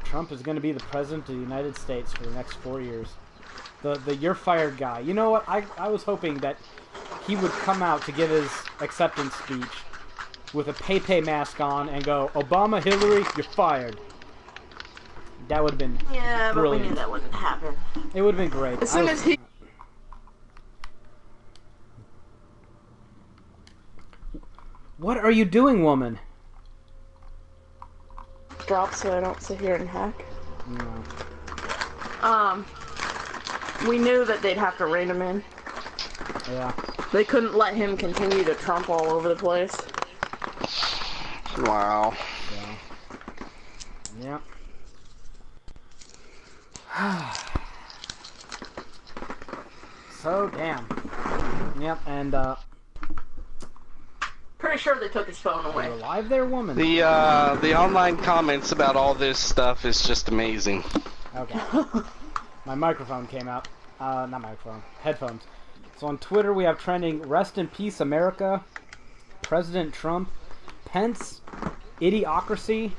Trump is going to be the president of the United States for the next 4 years. The you're fired guy. You know what? I was hoping that he would come out to give his acceptance speech with a Pepe mask on and go, Obama, Hillary, you're fired. That would have been brilliant. But we knew that wouldn't happen. It would have been great. As soon as he... What are you doing, woman? Drop so I don't sit here and hack. No. We knew that they'd have to rein him in. Yeah. They couldn't let him continue to Trump all over the place. Wow. Yeah. So, damn. Yep, and, Pretty sure they took his phone away. you're alive there, woman? The online comments about all this stuff is just amazing. Okay. My microphone came out. Not microphone. Headphones. So on Twitter we have trending, Rest in Peace America, President Trump, Pence, Idiocracy,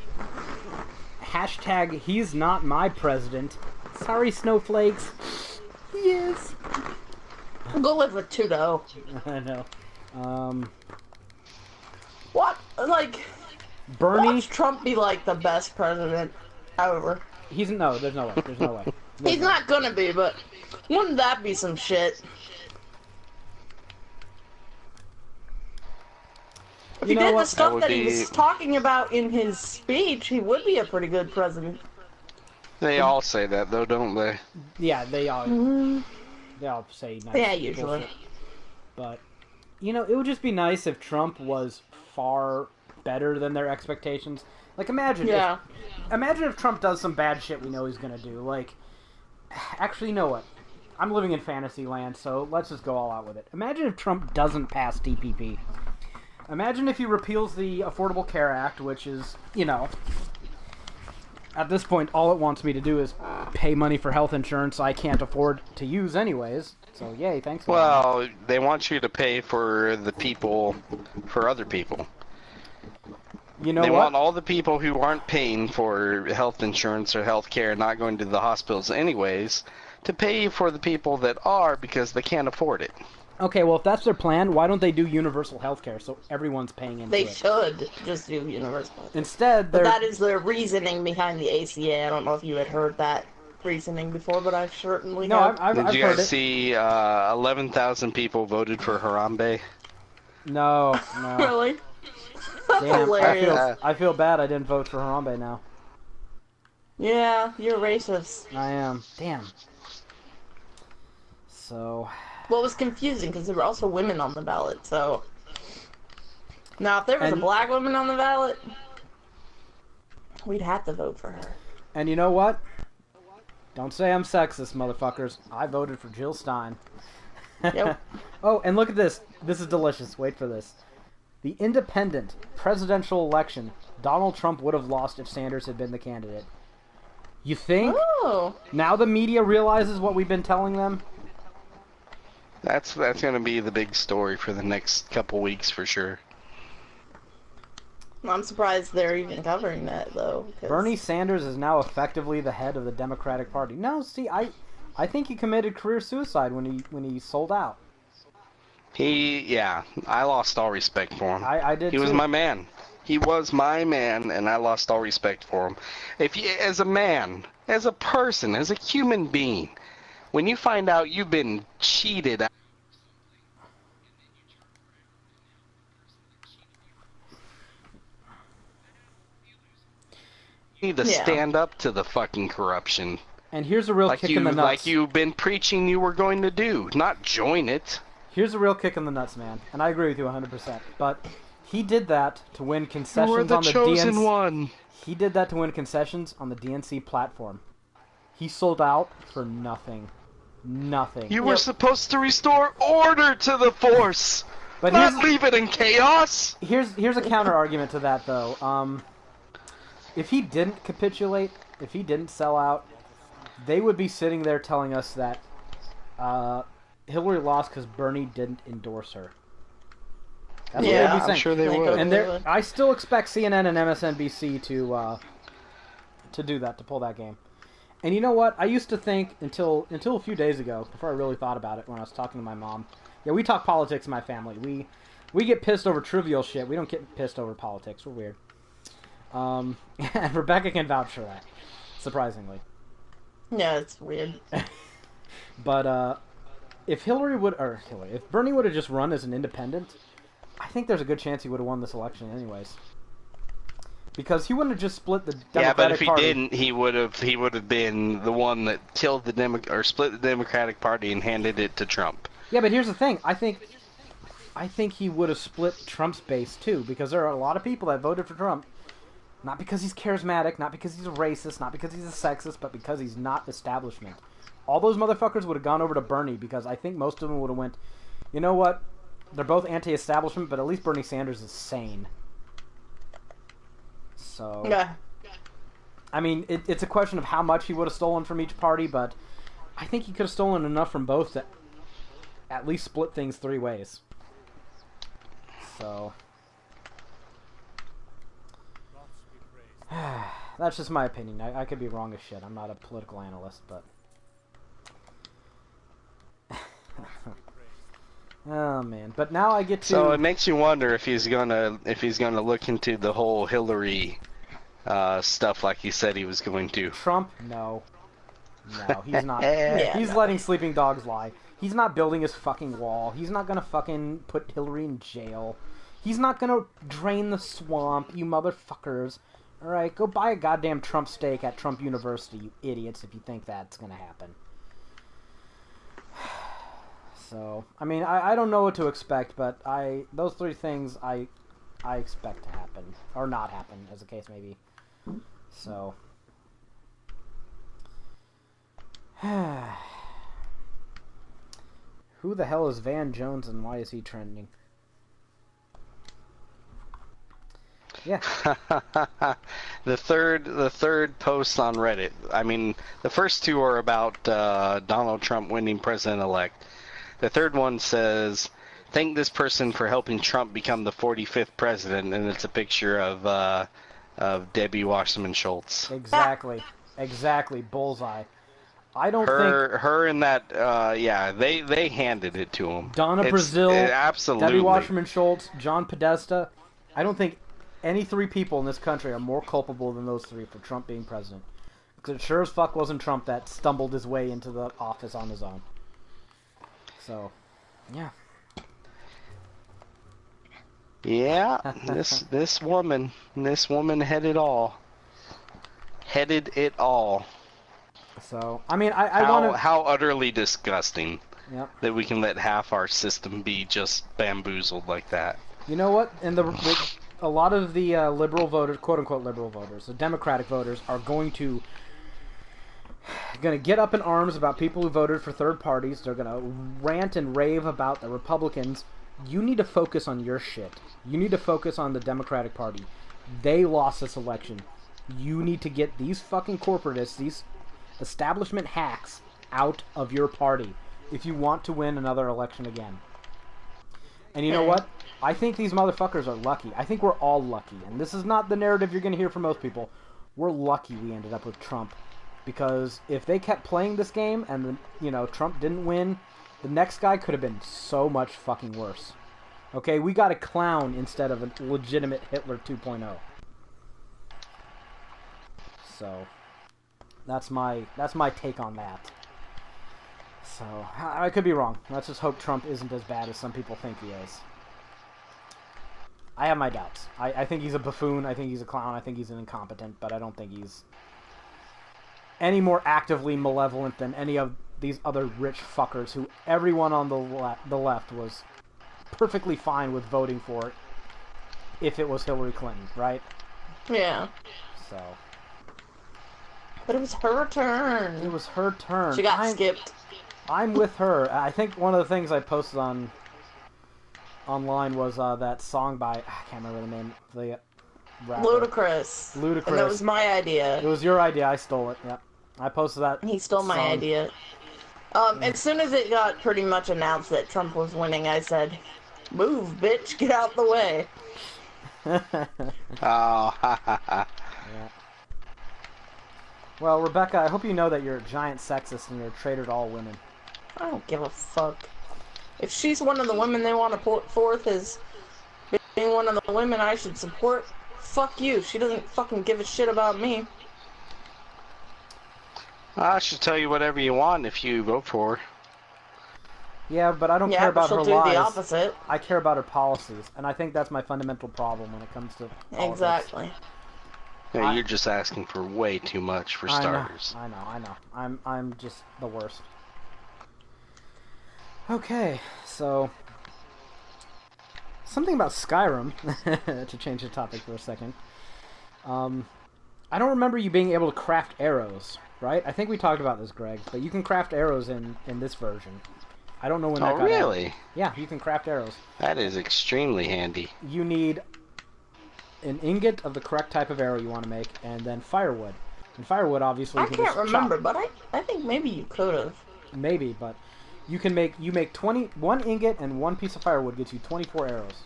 hashtag He's Not My President, sorry snowflakes, yes. Go live with Trudeau. I know. What? Like, Bernie. watch Trump be like the best president ever. There's no way. He's not gonna be, but wouldn't that be some shit? If he did the stuff that he was talking about in his speech, he would be a pretty good president. They all say that, though, don't they? Yeah, they all say nice Yeah, usually. bullshit. But it would just be nice if Trump was far better than their expectations. Like, imagine if Trump does some bad shit we know he's gonna do. Like, actually, you know what? I'm living in fantasy land, so let's just go all out with it. Imagine if Trump doesn't pass TPP. Imagine if he repeals the Affordable Care Act, which is, at this point, all it wants me to do is pay money for health insurance I can't afford to use anyways. So, yay, thanks. Well, they want you to pay for the people, for other people. You know they what? want all the people who aren't paying for health insurance or health care, not going to the hospitals anyways, to pay for the people that are because they can't afford it. Okay, well, if that's their plan, why don't they do universal health care so everyone's paying into They it? should just do universal health care. Instead, But that is the reasoning behind the ACA. I don't know if you had heard that reasoning before, but I certainly have. I've Did you heard guys it. see 11,000 people voted for Harambe? No. Really? That's Damn, hilarious. I feel bad I didn't vote for Harambe now. Yeah, you're racist. I am. Damn. So... Well, it was confusing because there were also women on the ballot, so... Now, if there was a black woman on the ballot, we'd have to vote for her. And you know what? Don't say I'm sexist, motherfuckers. I voted for Jill Stein. Yep. Oh, and look at this. This is delicious. Wait for this. The independent presidential election, Donald Trump would have lost if Sanders had been the candidate. You think? Oh. Now the media realizes what we've been telling them? That's going to be the big story for the next couple weeks for sure. I'm surprised they're even covering that, though. Bernie Sanders is now effectively the head of the Democratic Party. No, see, I think he committed career suicide when he sold out. I lost all respect for him. I did He was too. my man. He was my man, and I lost all respect for him. If you, as a man, as a person, as a human being, when you find out you've been cheated, you need to stand up to the fucking corruption. And here's a real kick in the nuts. Like you've been preaching you were going to do, not join it. Here's a real kick in the nuts, man. And I agree with you 100%. But he did that to win concessions You were the on the chosen DNC. one. He did that to win concessions on the DNC platform. He sold out for nothing. Nothing. You were supposed to restore order to the force, but not leave it in chaos. Here's a counter argument to that, though. If he didn't capitulate, if he didn't sell out, they would be sitting there telling us that Hillary lost because Bernie didn't endorse her. That's what they'd be saying. I'm sure they would. And I still expect CNN and MSNBC to do that, to pull that game. And you know what? I used to think until a few days ago, before I really thought about it, when I was talking to my mom. Yeah, we talk politics in my family. We get pissed over trivial shit. We don't get pissed over politics. We're weird. And Rebecca can vouch for that, surprisingly. Yeah, it's weird. But if Bernie would have just run as an independent, I think there's a good chance he would have won this election anyways. Because he wouldn't have just split the Democratic Party. Yeah, but if he didn't, he would have been the one that killed the split the Democratic Party and handed it to Trump. Yeah, but here's the thing. I think he would have split Trump's base too, because there are a lot of people that voted for Trump, not because he's charismatic, not because he's a racist, not because he's a sexist, but because he's not establishment. All those motherfuckers would have gone over to Bernie because I think most of them would have went, you know what? They're both anti-establishment, but at least Bernie Sanders is sane. So, Yeah. I mean, it's a question of how much he would have stolen from each party, but I think he could have stolen enough from both to at least split things three ways. So, that's just my opinion. I could be wrong as shit. I'm not a political analyst, but... Oh man! But now I get to. So it makes you wonder if he's gonna look into the whole Hillary stuff like he said he was going to. Trump? No, he's not. Yeah, He's no. letting sleeping dogs lie. He's not building his fucking wall. He's not gonna fucking put Hillary in jail. He's not gonna drain the swamp, you motherfuckers. All right, go buy a goddamn Trump steak at Trump University, you idiots, if you think that's gonna happen. So, I mean, I don't know what to expect, but those three things I expect to happen. Or not happen, as the case may be. So. Who the hell is Van Jones and why is he trending? Yeah. The third post on Reddit. I mean, the first two are about Donald Trump winning president-elect. The third one says, "Thank this person for helping Trump become the 45th president," and it's a picture of Debbie Wasserman Schultz. Exactly. Bullseye. I don't think her and that they handed it to him. Donna Brazile, absolutely. Debbie Wasserman Schultz, John Podesta. I don't think any three people in this country are more culpable than those three for Trump being president. Because it sure as fuck wasn't Trump that stumbled his way into the office on his own. So, yeah. Yeah, this woman headed it all. So, I mean, I want to... How utterly disgusting. Yep. That we can let half our system be just bamboozled like that. You know what? And a lot of the liberal voters, quote-unquote liberal voters, the Democratic voters, are going to get up in arms about people who voted for third parties. They're going to rant and rave about the Republicans. You need to focus on your shit. You need to focus on the Democratic Party. They lost this election. You need to get these fucking corporatists, these establishment hacks, out of your party if you want to win another election again. And you know what? I think these motherfuckers are lucky. I think we're all lucky. And this is not the narrative you're going to hear from most people. We're lucky we ended up with Trump. Because if they kept playing this game and, Trump didn't win, the next guy could have been so much fucking worse. Okay, we got a clown instead of a legitimate Hitler 2.0. So, that's my take on that. So, I could be wrong. Let's just hope Trump isn't as bad as some people think he is. I have my doubts. I think he's a buffoon. I think he's a clown. I think he's an incompetent. But I don't think he's any more actively malevolent than any of these other rich fuckers who everyone on the left was perfectly fine with voting for it if it was Hillary Clinton, right? Yeah. So. But it was her turn. It was her turn. She got skipped. I'm with her. I think one of the things I posted online was that song by, I can't remember the name, the rapper. Ludacris. And that was my idea. It was your idea. I stole it. Yep. I posted that. He stole my idea. As soon as it got pretty much announced that Trump was winning, I said, "Move, bitch, get out the way." Oh, yeah. Well, Rebecca, I hope you know that you're a giant sexist and you're a traitor to all women. I don't give a fuck. If she's one of the women they want to put forth as being one of the women I should support, fuck you. She doesn't fucking give a shit about me. I should tell you whatever you want if you vote for her. Yeah, but I don't care about her lies. Yeah, but she'll do the opposite. I care about her policies, and I think that's my fundamental problem when it comes to politics. Exactly. Yeah, you're just asking for way too much for starters. I know. I'm just the worst. Okay, so something about Skyrim, to change the topic for a second. I don't remember you being able to craft arrows, right? I think we talked about this, Greg, but you can craft arrows in this version. I don't know when that got really? out. Yeah, you can craft arrows. That is extremely handy. You need an ingot of the correct type of arrow you want to make, and then firewood. And firewood, obviously, you can just can't remember, chop. but I think maybe you could have. Maybe, but you make one ingot and one piece of firewood gets you 24 arrows.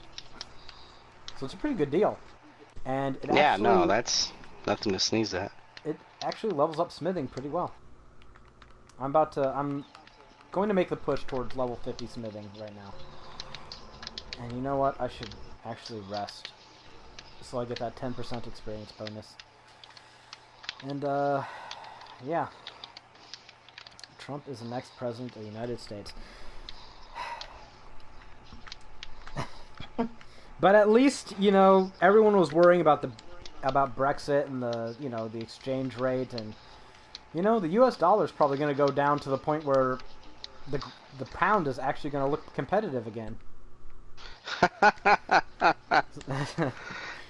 So it's a pretty good deal. And it actually, that's nothing to sneeze at. It actually levels up smithing pretty well. I'm going to make the push towards level 50 smithing right now. And you know what? I should actually rest, so I get that 10% experience bonus. And, yeah. Trump is the next president of the United States. But at least, everyone was worrying about Brexit and the exchange rate, and the U.S. dollar is probably going to go down to the point where the pound is actually going to look competitive again.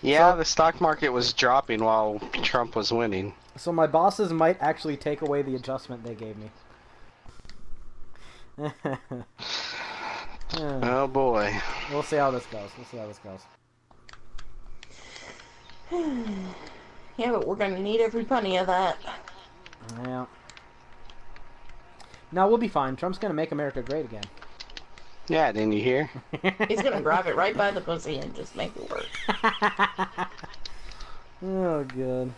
Yeah, So- the stock market was dropping while Trump was winning. So my bosses might actually take away the adjustment they gave me. Oh boy. We'll see how this goes. We'll see how this goes. Yeah, but we're gonna need every penny of that. Yeah. No, we'll be fine. Trump's going to make America great again. Yeah, didn't you hear? He's gonna grab it right by the pussy and just make it work. Oh, good.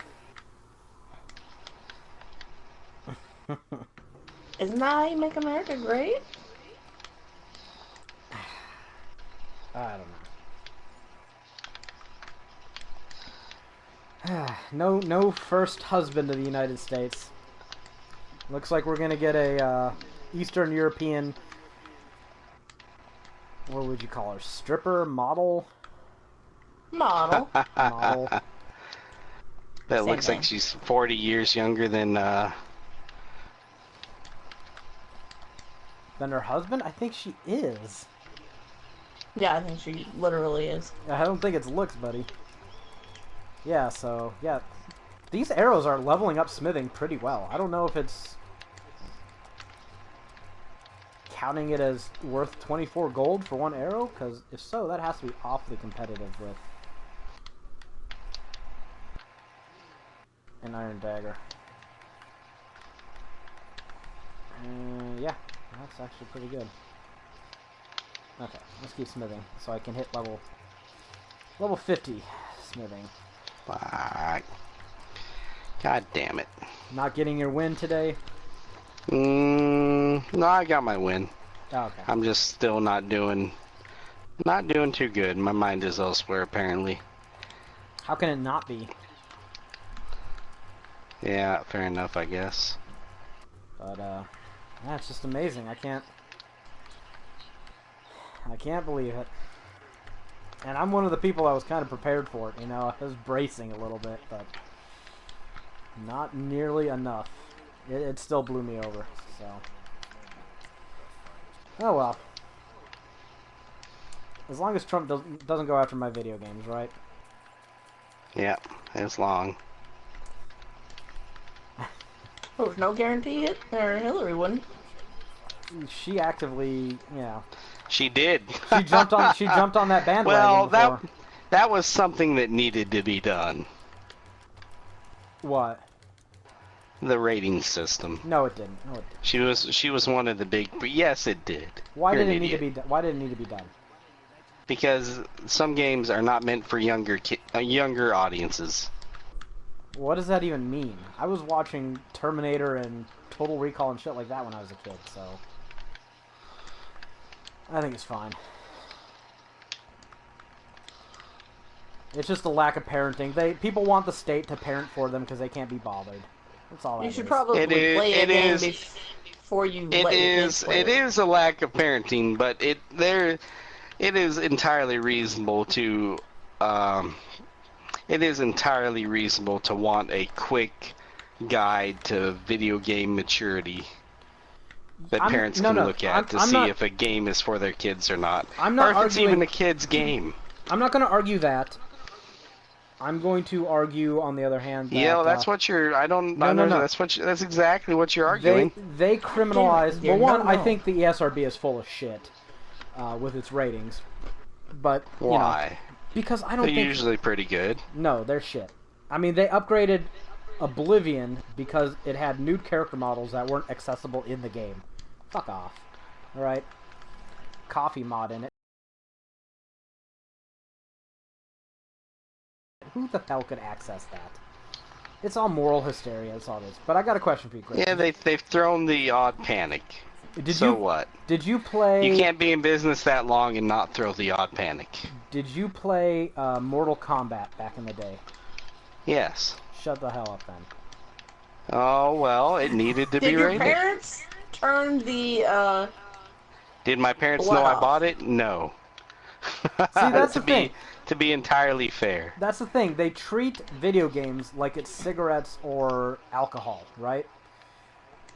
Isn't that how you make America great? I don't know. No first husband of the United States. Looks like we're gonna get a Eastern European. What would you call her? Stripper model. Model. Model. That Same looks thing. like she's 40 years younger than Than her husband? I think she is. Yeah, I think she literally is. I don't think it's looks, buddy. Yeah. So yeah, these arrows are leveling up smithing pretty well. I don't know if it's counting it as worth 24 gold for one arrow, because if so, that has to be awfully competitive with an iron dagger. Yeah, that's actually pretty good. Okay, let's keep smithing so I can hit level 50 smithing. fuck. God damn it. Not getting your win today. No, I got my win. Oh, okay. I'm just still not doing too good. My mind is elsewhere apparently. How can it not be? Yeah, fair enough, I guess. But yeah, it's just amazing. I can't believe it. And I'm one of the people that was kind of prepared for it, you know. I was bracing a little bit, but not nearly enough. It still blew me over, so. Oh well. As long as Trump doesn't go after my video games, right? Yeah, it's long. Well, there's no guarantee it, or Hillary wouldn't. She actively, you know, She did. she jumped on that bandwagon Well, before. that was something that needed to be done. What? The rating system. No, it didn't. No, it didn't. She was one of the big. But yes, it did. Why You're did an it need to idiot. be? Why did it need to be done? Because some games are not meant for younger audiences. What does that even mean? I was watching Terminator and Total Recall and shit like that when I was a kid, so I think it's fine. It's just a lack of parenting. People want the state to parent for them because they can't be bothered. That's all. You that should is. probably play a game before you let your kids play It is a lack of parenting, but it is entirely reasonable to want a quick guide to video game maturity that parents can look at to see if a game is for their kids or not. I'm not or if it's arguing- even a kid's game. I'm not going to argue that. I'm going to argue, on the other hand, that, Yeah, that's what you're. I don't. No. That's exactly what you're arguing. They criminalize. Damn it, Well, one, no. I think the ESRB is full of shit with its ratings, but you know, Why? because I don't They're think usually pretty good. no, they're shit. I mean, they upgraded Oblivion because it had nude character models that weren't accessible in the game. Fuck off. All right, coffee mod in it. Who the hell could access that? It's all moral hysteria. That's all it is. But I got a question for you, Chris. Yeah, they've thrown the odd panic. What? Did you play? You can't be in business that long and not throw the odd panic. Did you play Mortal Kombat back in the day? Yes. Shut the hell up, then. Oh well, it needed to Did be your rated. parents turn the Did my parents Blood know I off. bought it? No. See, that's the to thing. To be entirely fair. That's the thing. They treat video games like it's cigarettes or alcohol, right?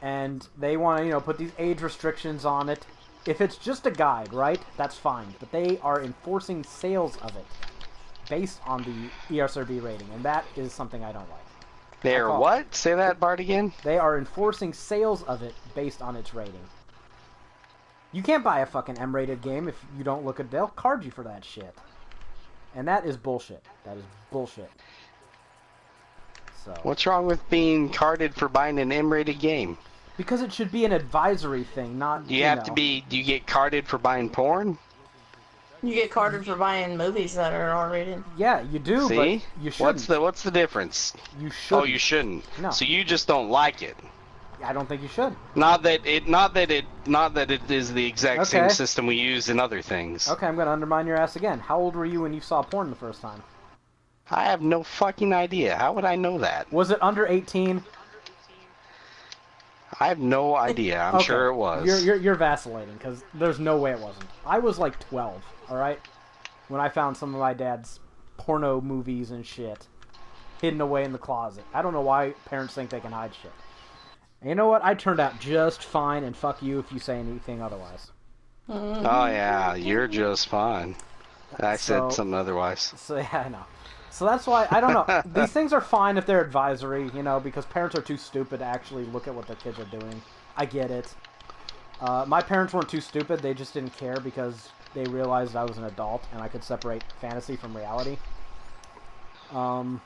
and they want to, put these age restrictions on it. If it's just a guide, right, that's fine. But they are enforcing sales of it based on the ESRB rating, and that is something I don't like. They're what? Say that, Bart, again? They are enforcing sales of it based on its rating. You can't buy a fucking M-rated game if you don't look at... They'll card you for that shit. And that is bullshit. That is bullshit. So. What's wrong with being carded for buying an M-rated game? Because it should be an advisory thing, not... Do you get carded for buying porn? You get carded for buying movies that are R-rated. Yeah, you do, See? but you shouldn't. What's the difference? You shouldn't. Oh, you shouldn't. No. So you just don't like it. I don't think you should. Not that it is the exact same system we use in other things. Okay, I'm going to undermine your ass again. How old were you when you saw porn the first time? I have no fucking idea. How would I know that? Was it under 18? I have no idea. I'm sure it was. You're vacillating, because there's no way it wasn't. I was like 12, alright? When I found some of my dad's porno movies and shit hidden away in the closet. I don't know why parents think they can hide shit. And you know what? I turned out just fine, and fuck you if you say anything otherwise. Mm-hmm. Oh yeah, you're just fine. I said something otherwise. So yeah, I know. So that's why, I don't know. These things are fine if they're advisory, because parents are too stupid to actually look at what their kids are doing. I get it. My parents weren't too stupid. They just didn't care because they realized I was an adult and I could separate fantasy from reality. But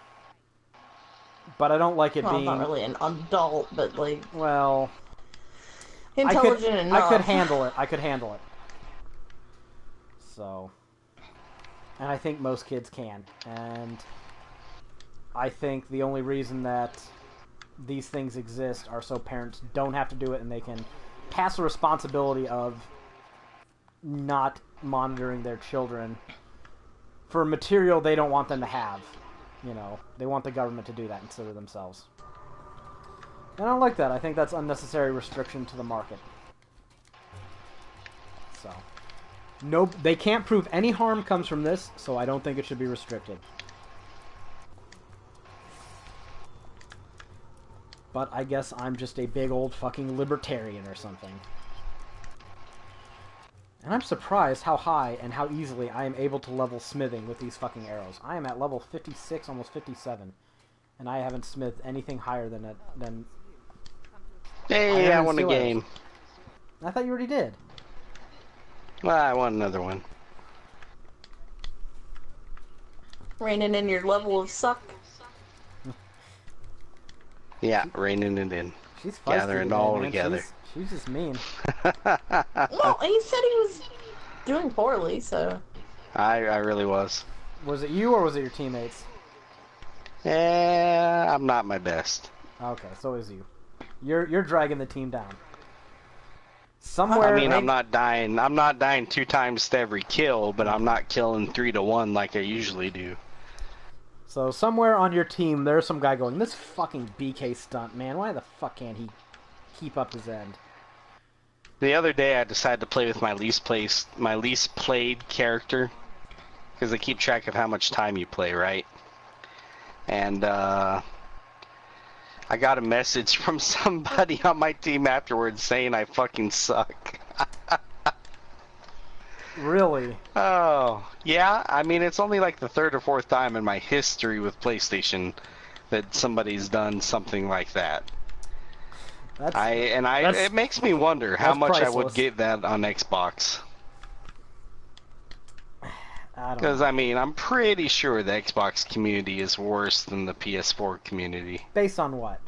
I don't like it being... not really an adult, but like... Well... Intelligent enough. I could handle it. So... And I think most kids can. And I think the only reason that these things exist are so parents don't have to do it and they can pass the responsibility of not monitoring their children for material they don't want them to have. They want the government to do that instead of themselves. And I don't like that. I think that's unnecessary restriction to the market. So... Nope, they can't prove any harm comes from this, so I don't think it should be restricted. But I guess I'm just a big old fucking libertarian or something. And I'm surprised how high and how easily I am able to level smithing with these fucking arrows. I am at level 56, almost 57. And I haven't smithed anything higher than... Hey, I won a game. I thought you already did. Well, I want another one. Reining in your level of suck. Yeah, reining it in. She's feisty gathering today, all man. together. She's just mean. Well, he said he was doing poorly, so... I really was. Was it you or was it your teammates? I'm not my best. Okay, so is you. You're dragging the team down. Somewhere. I mean, I'm not dying 2 times to every kill, but I'm not killing 3 to 1 like I usually do. So somewhere on your team, there's some guy going, this fucking BK stunt, man. Why the fuck can't he keep up his end? The other day, I decided to play with my least played character, because they keep track of how much time you play, right? And I got a message from somebody on my team afterwards saying I fucking suck. Really? Oh, yeah. I mean, it's only like the 3rd or 4th time in my history with PlayStation that somebody's done something like that. It makes me wonder how much priceless. I would get that on Xbox. Because, I mean, I'm pretty sure the Xbox community is worse than the PS4 community. Based on what?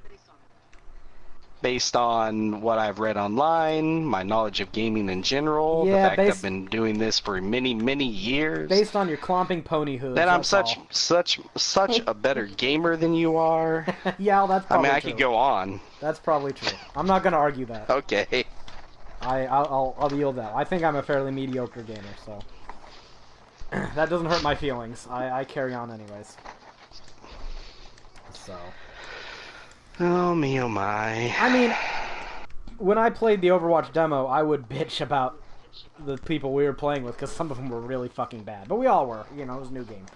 Based on what I've read online, my knowledge of gaming in general, the fact I've been doing this for many, many years. Based on your clomping pony hooves. That I'm such a better gamer than you are. Yeah, that's probably true. I could go on. That's probably true. I'm not going to argue that. Okay. I'll yield that. I think I'm a fairly mediocre gamer, so... That doesn't hurt my feelings. I carry on anyways. So... Oh me, oh my. I mean, when I played the Overwatch demo, I would bitch about the people we were playing with, because some of them were really fucking bad. But we all were, it was a new game.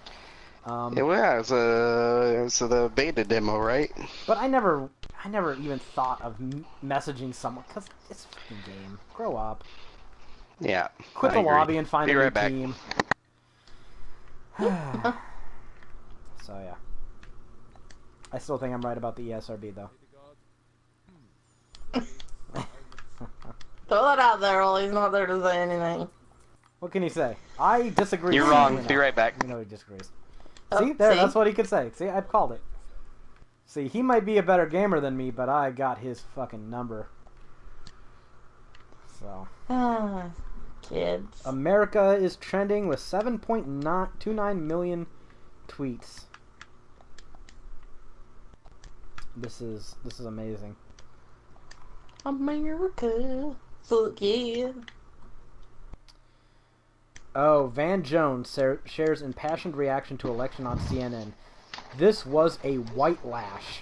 It was the beta demo, right? But I never... I never even thought of messaging someone, because it's a fucking game. Grow up. Yeah. Quit the lobby and find a new back. team. So, yeah. I still think I'm right about the ESRB, though. Throw that out there, Well, he's not there to say anything. What can he say? I disagree. You're wrong. Be right back. You know he disagrees. Oh, See? There, see? that's what he could say. See, I've called it. See, he might be a better gamer than me, but I got his fucking number. So. Kids. America is trending with 7.29 million tweets. This is amazing. America. Fuck yeah. Oh, Van Jones shares impassioned reaction to election on CNN. This was a white lash.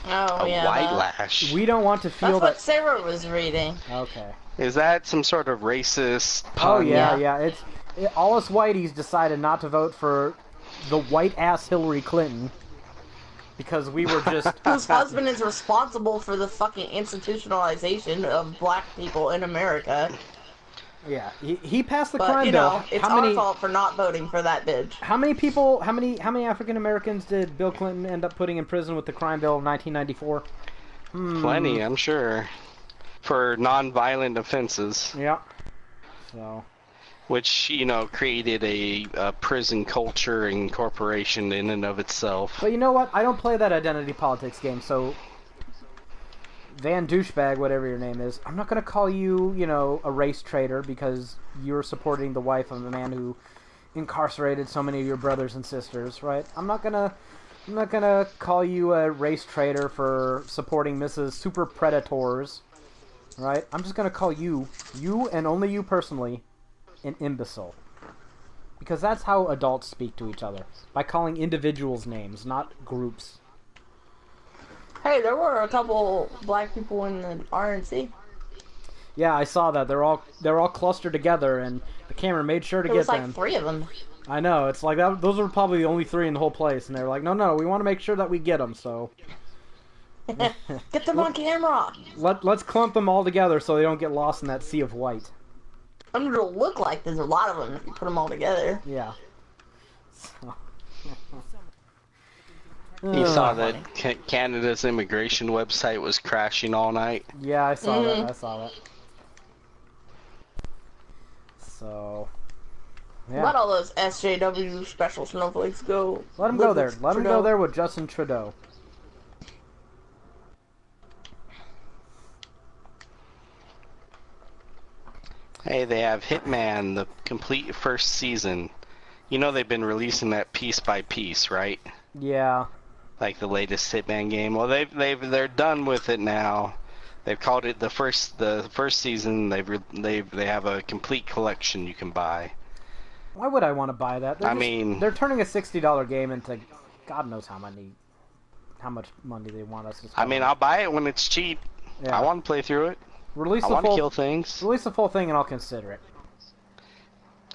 Oh, A white lash. We don't want to feel That's what Sarah was reading. Okay. Is that some sort of racist pun? Oh, yeah. All us whiteys decided not to vote for the white-ass Hillary Clinton because we were just... Whose husband is responsible for the fucking institutionalization of black people in America. Yeah, he passed the But, crime you bill. know, it's our fault for not voting for that bitch. How many African Americans did Bill Clinton end up putting in prison with the crime bill of 1994? Plenty, I'm sure. For non-violent offenses. Yeah. So. Which, you know, created a prison culture and corporation in and of itself. But you know what? I don't play that identity politics game, so... Van Douchebag, whatever your name is, I'm not going to call you, you know, a race traitor because you're supporting the wife of a man who incarcerated so many of your brothers and sisters, right? I'm not gonna call you a race traitor for supporting Mrs. Super Predators, right? I'm just gonna call you and only you personally, an imbecile. Because that's how adults speak to each other, by calling individuals names, not groups. Hey, there were a couple black people in the RNC. Yeah, I saw that. They're all clustered together, and the camera made sure to get them. There was like 3 of them. I know. It's like that. Those are probably the only 3 in the whole place, and they were like, "No, we want to make sure that we get them." So Get them on camera. let's clump them all together so they don't get lost in that sea of white. I mean, it'll look like there's a lot of them if you put them all together. Yeah. So. You saw that Canada's immigration website was crashing all night? Yeah, I saw that. So, yeah. Let all those SJW special snowflakes go. Let them go there. Let them go there with Justin Trudeau. Hey, they have Hitman, the complete first season. You know they've been releasing that piece by piece, right? Yeah. Like the latest Hitman game. Well, they're done with it now. They've called it the first season. They have a complete collection you can buy. Why would I want to buy that? They're turning a $60 game into God knows how much money they want us to spend. I mean, I'll buy it when it's cheap. Yeah. I want to play through it. I want to kill things. Release the full thing and I'll consider it.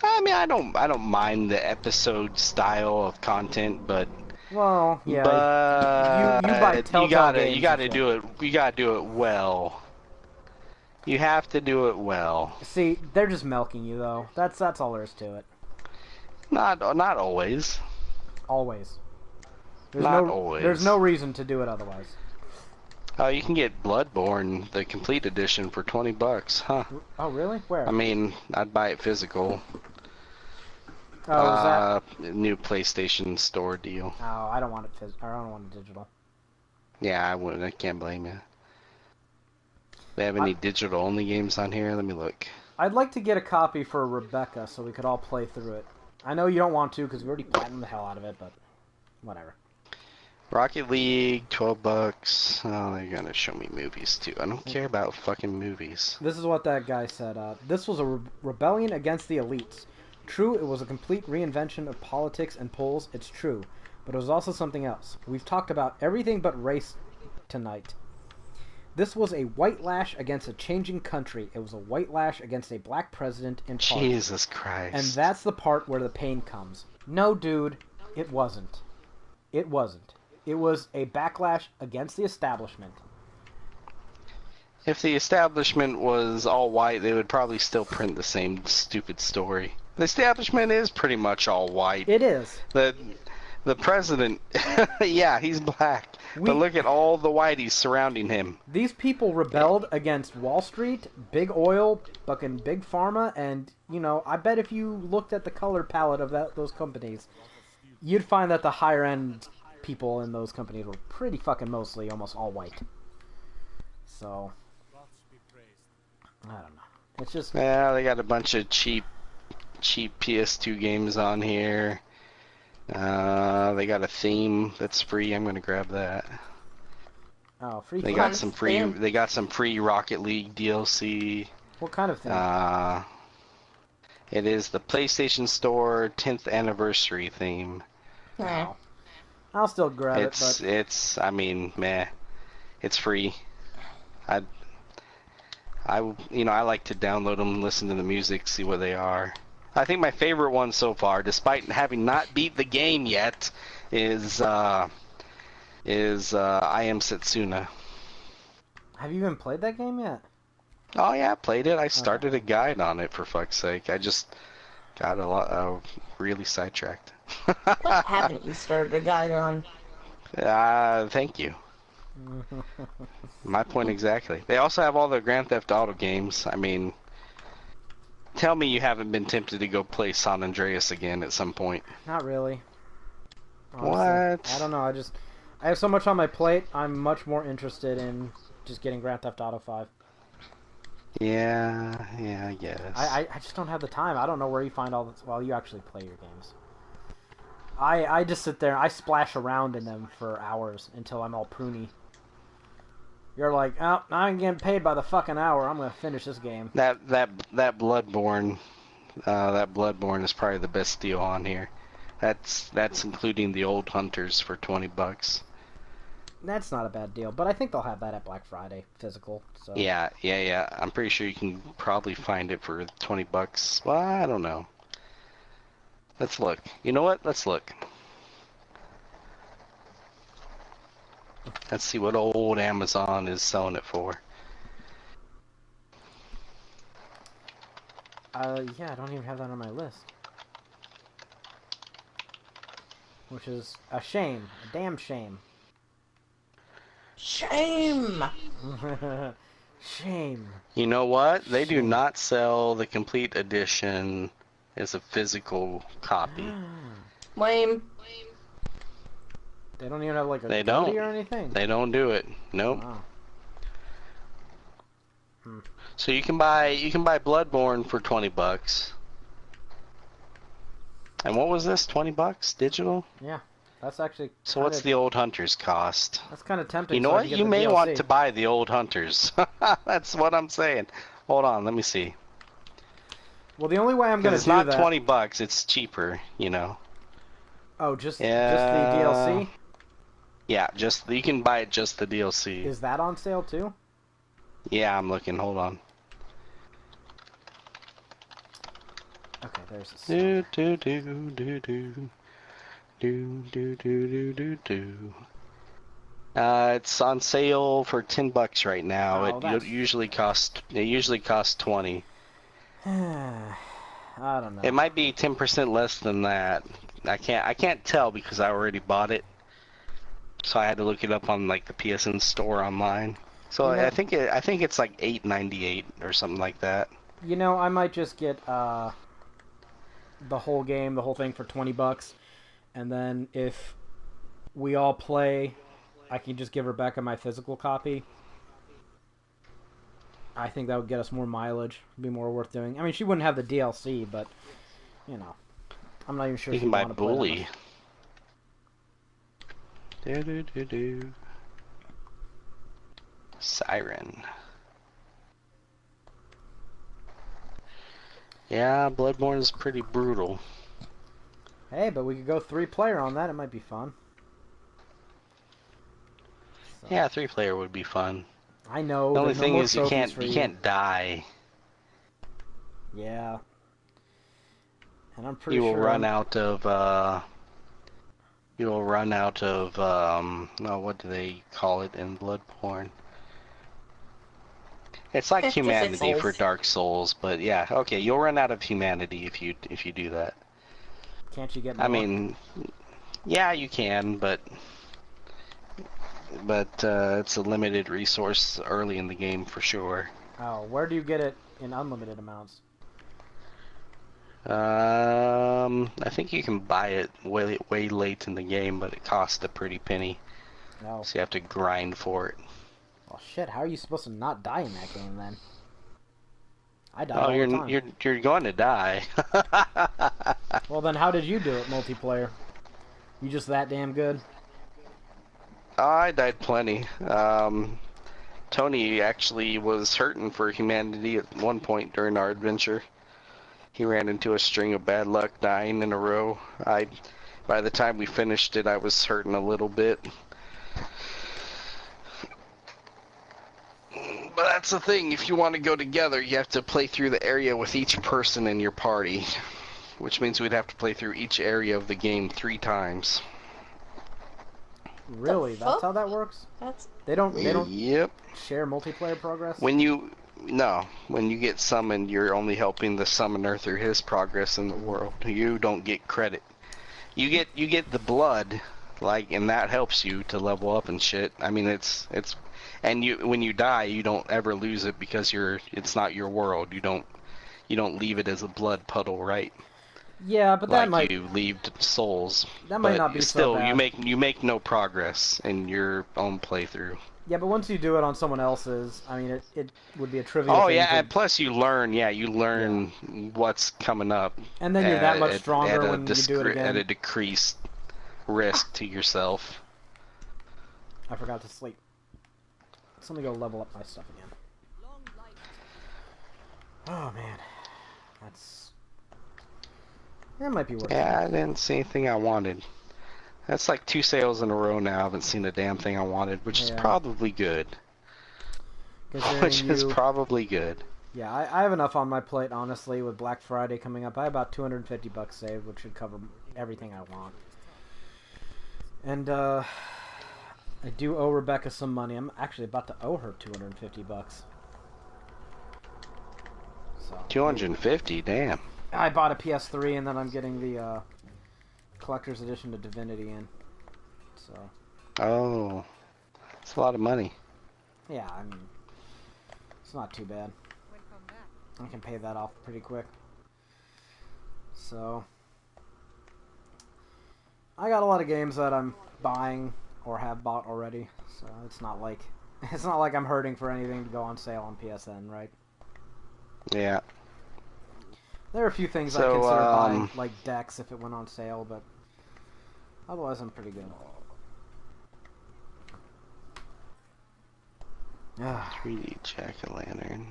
I mean, I don't mind the episode style of content, but. Well, yeah. But you buy Telltale games. You gotta do it. You gotta do it well. You have to do it well. See, they're just milking you, though. That's all there is to it. Not always. Always. Always. There's no reason to do it otherwise. Oh, you can get Bloodborne, the complete edition, for $20, huh? Oh, really? Where? I mean, I'd buy it physical. Oh, is that new PlayStation Store deal? Oh, I don't want it I don't want it digital. Yeah, I wouldn't. I can't blame you. They have any digital-only games on here? Let me look. I'd like to get a copy for Rebecca so we could all play through it. I know you don't want to because we already platinumed the hell out of it, but whatever. Rocket League, $12. Oh, they're gonna show me movies too. I don't care about fucking movies. This is what that guy said. This was a rebellion against the elites. True, it was a complete reinvention of politics and polls, it's true. But it was also something else. We've talked about everything but race tonight. This was a white lash against a changing country. It was a white lash against a black president in parliament. Jesus Christ. And that's the part where the pain comes. No, dude, it wasn't. It wasn't. It was a backlash against the establishment. If the establishment was all white, they would probably still print the same stupid story. The establishment is pretty much all white. It is. The president, yeah, he's black. But look at all the whiteys surrounding him. These people rebelled against Wall Street, Big Oil, fucking Big Pharma, and, you know, I bet if you looked at the color palette of those companies, you'd find that the higher-end people in those companies were pretty fucking mostly almost all white. So, I don't know. It's just... Yeah, they got a bunch of cheap PS2 games on here. They got a theme that's free. I'm gonna grab that. Oh, free. They got some free. They got some free Rocket League DLC. What kind of theme? It is the PlayStation Store 10th anniversary theme. Wow. I'll still grab it, but it's. I mean, meh. It's free. I like to download them, listen to the music, see what they are. I think my favorite one so far, despite having not beat the game yet, is I Am Setsuna. Have you even played that game yet? Oh yeah, I played it. I started a guide on it, for fuck's sake. I just got really sidetracked. What haven't you started a guide on? Thank you. My point exactly. They also have all the Grand Theft Auto games. I mean, tell me you haven't been tempted to go play San Andreas again at some point. Not really. Honestly. What? I don't know. I have so much on my plate. I'm much more interested in just getting Grand Theft Auto 5. Yeah, I guess. I just don't have the time. I don't know where you find all this. Well, you actually play your games. I just sit there. I splash around in them for hours until I'm all pruny. You're like, oh, I'm getting paid by the fucking hour. I'm gonna finish this game. That Bloodborne, that Bloodborne is probably the best deal on here. That's including the old hunters for $20. That's not a bad deal, but I think they'll have that at Black Friday, physical. So. Yeah. I'm pretty sure you can probably find it for $20. Well, I don't know. Let's look. You know what? Let's look. Let's see what old Amazon is selling it for. Yeah, I don't even have that on my list. Which is a shame. A damn shame. Shame! Shame. You know what? They do not sell the complete edition as a physical copy. Lame. They don't even have like a They copy don't. or anything? They don't do it. Nope. Wow. So you can buy Bloodborne for $20. And what was this? $20 digital? Yeah. That's actually So what's the old hunters cost? That's kind of tempting. You know so I what? can get You the may DLC. want to buy the old hunters. That's what I'm saying. Hold on, let me see. Well, the only way I'm going to It's do not that... $20. It's cheaper. You know. Oh, just the DLC? Yeah, you can buy it just the DLC. Is that on sale too? Yeah, I'm looking. Hold on. Okay, there's the It's on sale for $10 right now. Oh, It usually costs 20. I don't know. It might be 10% less than that. I can't tell because I already bought it. So I had to look it up on like the PSN store online. So Yeah. I think it's like $8.98 or something like that. You know, I might just get the whole game, the whole thing for $20, and then if we all play, I can just give Rebecca my physical copy. I think that would get us more mileage. Be more worth doing. I mean, she wouldn't have the DLC, but you know, I'm not even sure. You she'd can buy want to play that Bully. much. Siren. Yeah, Bloodborne is pretty brutal. Hey, but we could go 3-player on that. It might be fun. So, Yeah, 3-player would be fun. I know. The only there's no thing more is you trophies for can't die. Yeah. And I'm pretty You sure will run out of you'll run out of no, what do they call it in Bloodborne? It's like 56 humanity for souls. Dark Souls, but yeah, okay, you'll run out of humanity if you do that. Can't you get more? I mean, yeah, you can, but it's a limited resource early in the game for sure. Oh, where do you get it in unlimited amounts? I think you can buy it way late in the game, but it costs a pretty penny, No. so you have to grind for it. Well, shit. How are you supposed to not die in that game then? I die Oh, all the time. you're going to die. Well, then how did you do it, multiplayer? You just that damn good? I died plenty. Tony actually was hurting for humanity at one point during our adventure. He ran into a string of bad luck, dying in a row. By the time we finished it, I was hurting a little bit. But that's the thing, if you want to go together, you have to play through the area with each person in your party. Which means we'd have to play through each area of the game 3 times. Really? The That's fuck? how that works? That's They don't Yep. share multiplayer progress? When you get summoned, you're only helping the summoner through his progress in the world. You don't get credit. You get the blood, like, and that helps you to level up and shit. I mean, it's and when you die, you don't ever lose it because it's not your world. You don't leave it as a blood puddle, right? Yeah, but that Like might you leave souls. that might But not be still, so bad. you make no progress in your own playthrough. Yeah, but once you do it on someone else's, I mean, it would be a trivial Oh thing yeah, to... and plus you learn what's coming up. And then you're that much stronger at when you do it at a again. decreased risk to yourself. I forgot to sleep. So let me go level up my stuff again. Oh, man. That might be worth it. Yeah, I didn't see anything I wanted. That's like 2 sales in a row now. I haven't seen a damn thing I wanted, which is Yeah. probably good. Considering Which is probably good. Yeah, I have enough on my plate, honestly, with Black Friday coming up. I have about $250 saved, which should cover everything I want. And, I do owe Rebecca some money. I'm actually about to owe her $250. So 250, damn. I bought a PS3, and then I'm getting the, collector's edition to Divinity in. So, Oh, that's a lot of money. yeah, I mean, it's not too bad. I can pay that off pretty quick. So, I got a lot of games that I'm buying or have bought already. So it's not like I'm hurting for anything to go on sale on PSN, right? Yeah. There are a few things I So, consider buying, like decks if it went on sale, but otherwise I'm pretty good. 3D jack-o'-lantern.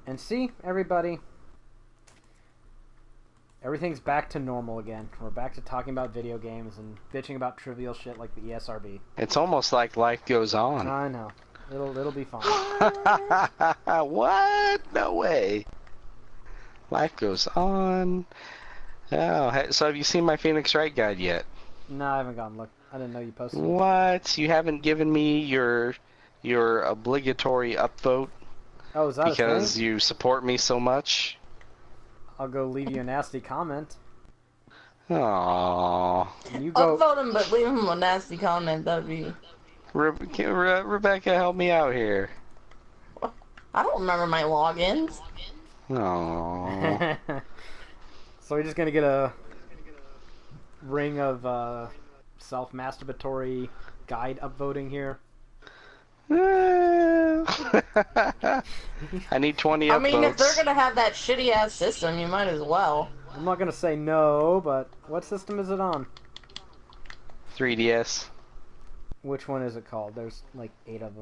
And see, everybody, everything's back to normal again. We're back to talking about video games and bitching about trivial shit like the ESRB. It's almost like life goes on. I know. It'll be fine. What? No way. Life goes on. Oh, so have you seen my Phoenix Wright guide yet? No, I haven't gone look. I didn't know you posted it. What? You haven't given me your obligatory upvote Oh, is that because a thing? you support me so much? I'll go leave you a nasty comment. Aww. And you go. upvote him, but leave him a nasty comment. That'd be. Rebecca, help me out here. I don't remember my logins. Aww. So we're just gonna get a ring of self-masturbatory guide upvoting here. I need 20 upvotes. I mean, if they're gonna have that shitty ass system, you might as well. I'm not gonna say no, but what system is it on? 3DS. Which one is it called? There's like 8 of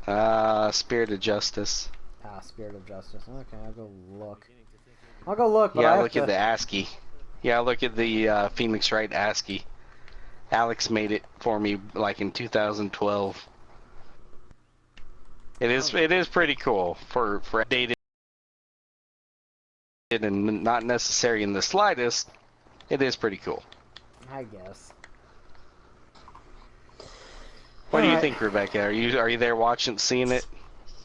them. Spirit of Justice. Ah, Spirit of Justice. Okay, I'll go look. But Yeah, I have look at the ASCII. Yeah, look at the Phoenix Wright ASCII. Alex made it for me like in 2012. It is pretty cool for dated and not necessary in the slightest, It is pretty cool. I guess. What do you Alright. think, Rebecca? Are you there watching, seeing it?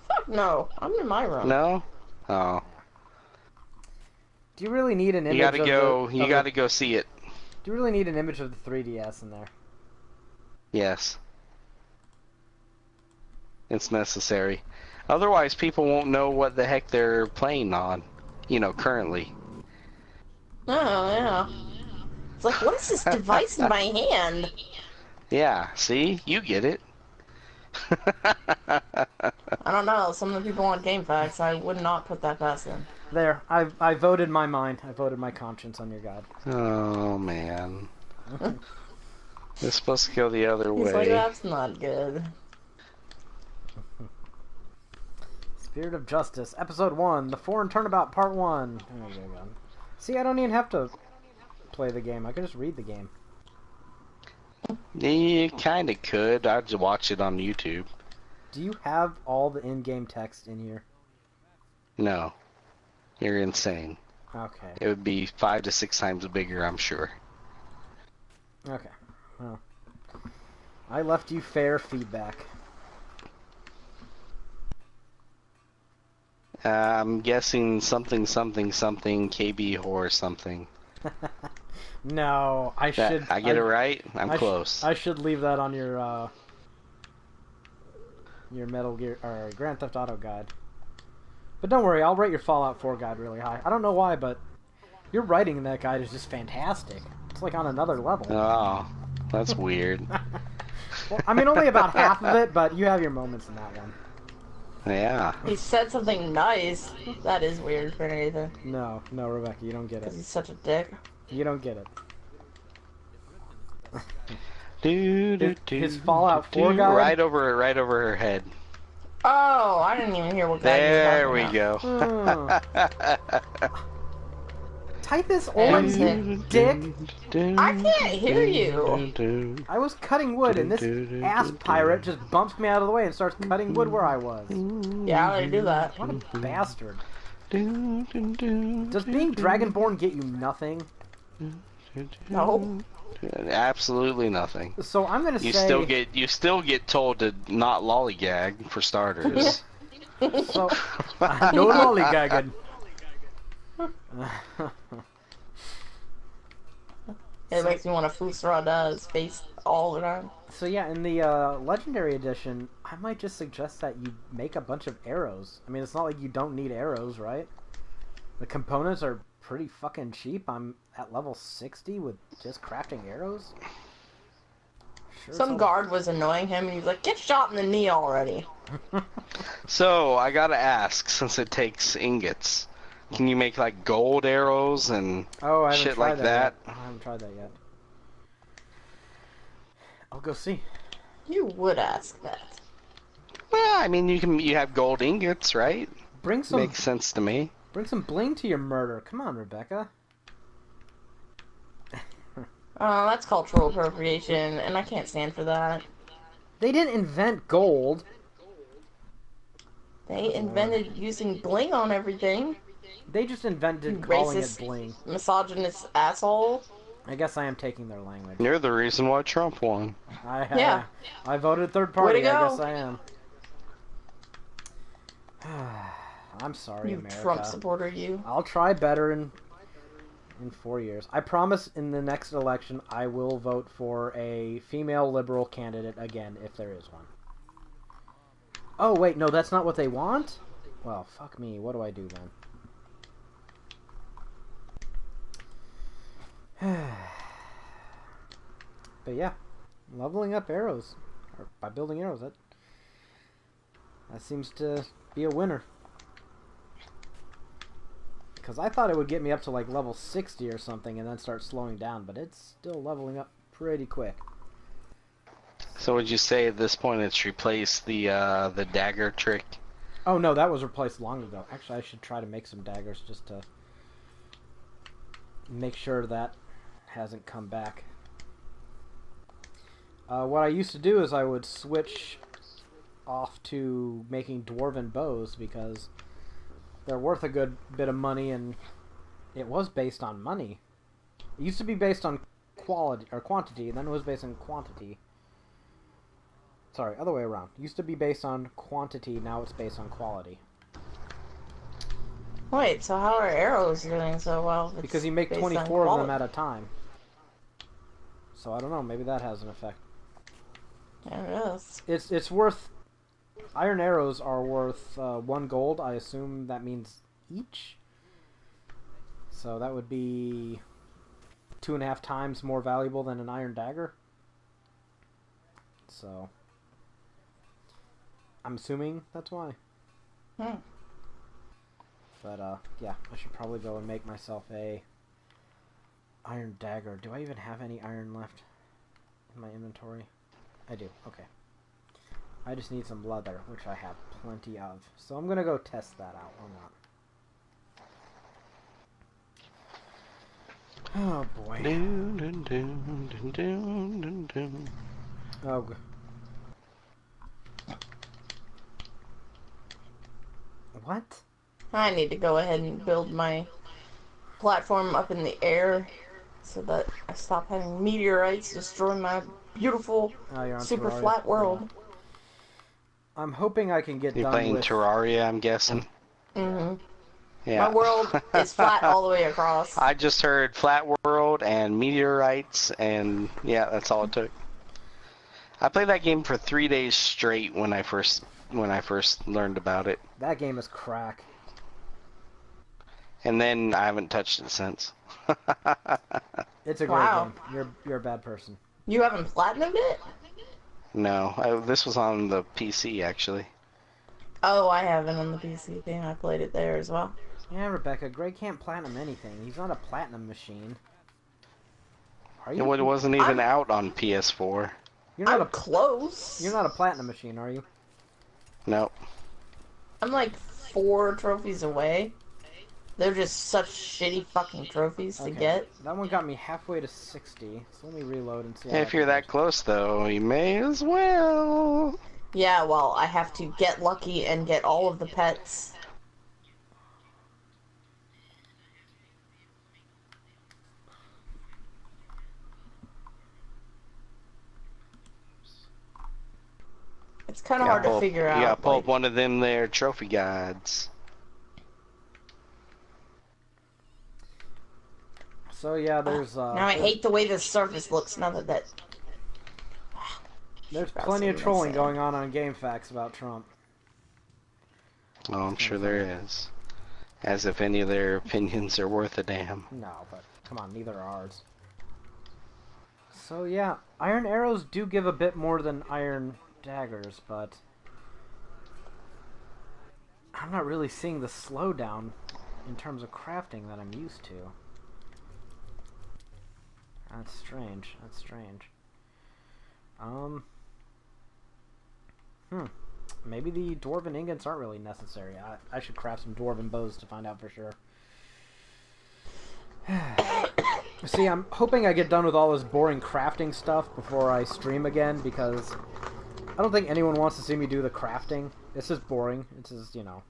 Fuck no. I'm in my room. No? Oh. Do you really need an image You gotta go, of gotta go see it. Do you really need an image of the 3DS in there? Yes. It's necessary. Otherwise, people won't know what the heck they're playing on, currently. Oh, yeah. It's like, what is this device in my hand? Yeah, see? You get it. I don't know. Some of the people on GameFAQs, I would not put that past them. There, I voted my mind. I voted my conscience on your god. Oh, man. It's supposed to go the other way. He's like, that's not good. Spirit of Justice, Episode 1, The Foreign Turnabout, Part 1. There you go. See, I don't even have to play the game. I can just read the game. You kind of could. I'd just watch it on YouTube. Do you have all the in-game text in here? No. You're insane. Okay. It would be 5 to 6 times bigger, I'm sure. Okay. Well, I left you fair feedback. I'm guessing something KB horror something. No, I should. I get it right? I'm close. I should leave that on your Metal Gear or Grand Theft Auto guide. But don't worry, I'll rate your Fallout 4 guide really high. I don't know why, but your writing in that guide is just fantastic. It's like on another level. Oh, that's weird. Well, I mean, only about half of it, but you have your moments in that one. Yeah. He said something nice. That is weird for Nathan. No, Rebecca, you don't get it. Because he's such a dick. You don't get it. His Fallout 4 guide? Right over her head. Oh, I didn't even hear what guy There you were we talking about. go. Type this orange dick. I can't hear you. I was cutting wood, and this ass pirate just bumps me out of the way and starts cutting wood where I was. Yeah, I do that. What a bastard. Does being Dragonborn get you nothing? No. Absolutely nothing. So I'm gonna say you still get told to not lollygag for starters. So no lollygagging. It makes me want to Fusrada his face all the time. So yeah, in the Legendary Edition, I might just suggest that you make a bunch of arrows. I mean, it's not like you don't need arrows, right? The components are pretty fucking cheap. I'm at level 60 with just crafting arrows. Sure, Some guard was annoying him, and he's like, "Get shot in the knee already." So I gotta ask, since it takes ingots, can you make like gold arrows and shit like that? I haven't tried that yet. I'll go see. You would ask that. Well, I mean, you have gold ingots, right? Bring some. Makes sense to me. Bring some bling to your murder. Come on, Rebecca. Oh, that's cultural appropriation, and I can't stand for that. They didn't invent gold. They invented using bling on everything. They just invented You calling racist, it bling. misogynist asshole. I guess I am taking their language. You're the reason why Trump won. Yeah. I voted third party. Way to go. I guess I am. I'm sorry, You America. Trump supporter, you. I'll try better in 4 years. I promise in the next election I will vote for a female liberal candidate again, if there is one. Oh, wait, no, that's not what they want? Well, fuck me. What do I do then? But yeah, leveling up arrows, or by building arrows, that seems to be a winner. Because I thought it would get me up to like level 60 or something and then start slowing down, but it's still leveling up pretty quick. So would you say at this point it's replaced the dagger trick? Oh no, that was replaced long ago. Actually, I should try to make some daggers just to make sure that hasn't come back. What I used to do is I would switch off to making dwarven bows because they're worth a good bit of money, and it was based on money. It used to be based on quality or quantity, then it was based on quantity. Sorry, other way around. It used to be based on quantity, now it's based on quality. Wait, so how are arrows doing so well? Because you make 24 of them at a time. So I don't know, maybe that has an effect. Yeah, it is. It's worth... Iron arrows are worth 1 gold. I assume that means each. So that would be 2.5 times more valuable than an iron dagger. So I'm assuming that's why. But yeah, I should probably go and make myself a iron dagger. Do I even have any iron left in my inventory? I do. Okay. I just need some leather, which I have plenty of. So I'm gonna go test that out or not. Oh boy. Oh. What? I need to go ahead and build my platform up in the air so that I stop having meteorites destroy my beautiful, super Terraria. flat world. Yeah. I'm hoping I can get You're done playing with... Terraria, I'm guessing. Mm-hmm. Yeah. My world is flat all the way across. I just heard flat world and meteorites, and yeah, that's all it took. I played that game for 3 days straight when I first learned about it. That game is crack. And then I haven't touched it since. It's a great Wow. game. You're a bad person. You haven't platinumed it? No, this was on the PC actually. Oh, I have it on the PC thing. I played it there as well. Yeah, Rebecca, Greg can't platinum anything. He's not a platinum machine. Are you? It wasn't even out on PS4. You're not I'm close. You're not a platinum machine, are you? No. I'm like 4 trophies away. They're just such shitty fucking trophies to get. That one got me halfway to 60, so let me reload and see. If you're that close, though, you may as well. Yeah, well, I have to get lucky and get all of the pets. It's kind of hard to figure out. You gotta pull like, up one of them there trophy guides. So yeah, there's now I hate the way this surface looks now that there's plenty of trolling going on GameFAQs about Trump. Oh, I'm sure there is. As if any of their opinions are worth a damn. No, but come on, neither are ours. So yeah, iron arrows do give a bit more than iron daggers, but I'm not really seeing the slowdown in terms of crafting that I'm used to. That's strange. That's strange. Maybe the dwarven ingots aren't really necessary. I should craft some dwarven bows to find out for sure. See, I'm hoping I get done with all this boring crafting stuff before I stream again, because I don't think anyone wants to see me do the crafting. It's just boring. It's just, you know,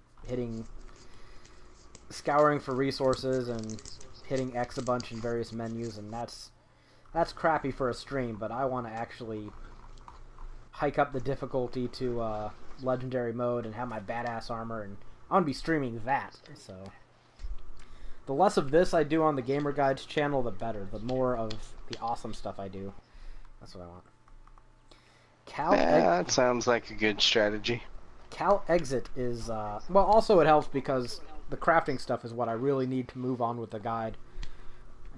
scouring for resources and hitting X a bunch in various menus, and that's crappy for a stream, but I want to actually hike up the difficulty to legendary mode and have my badass armor, and I want to be streaming that. So the less of this I do on the Gamer Guides channel, the better. The more of the awesome stuff I do. That's what I want. That sounds like a good strategy. Cal Exit is, well, also it helps because the crafting stuff is what I really need to move on with the guide.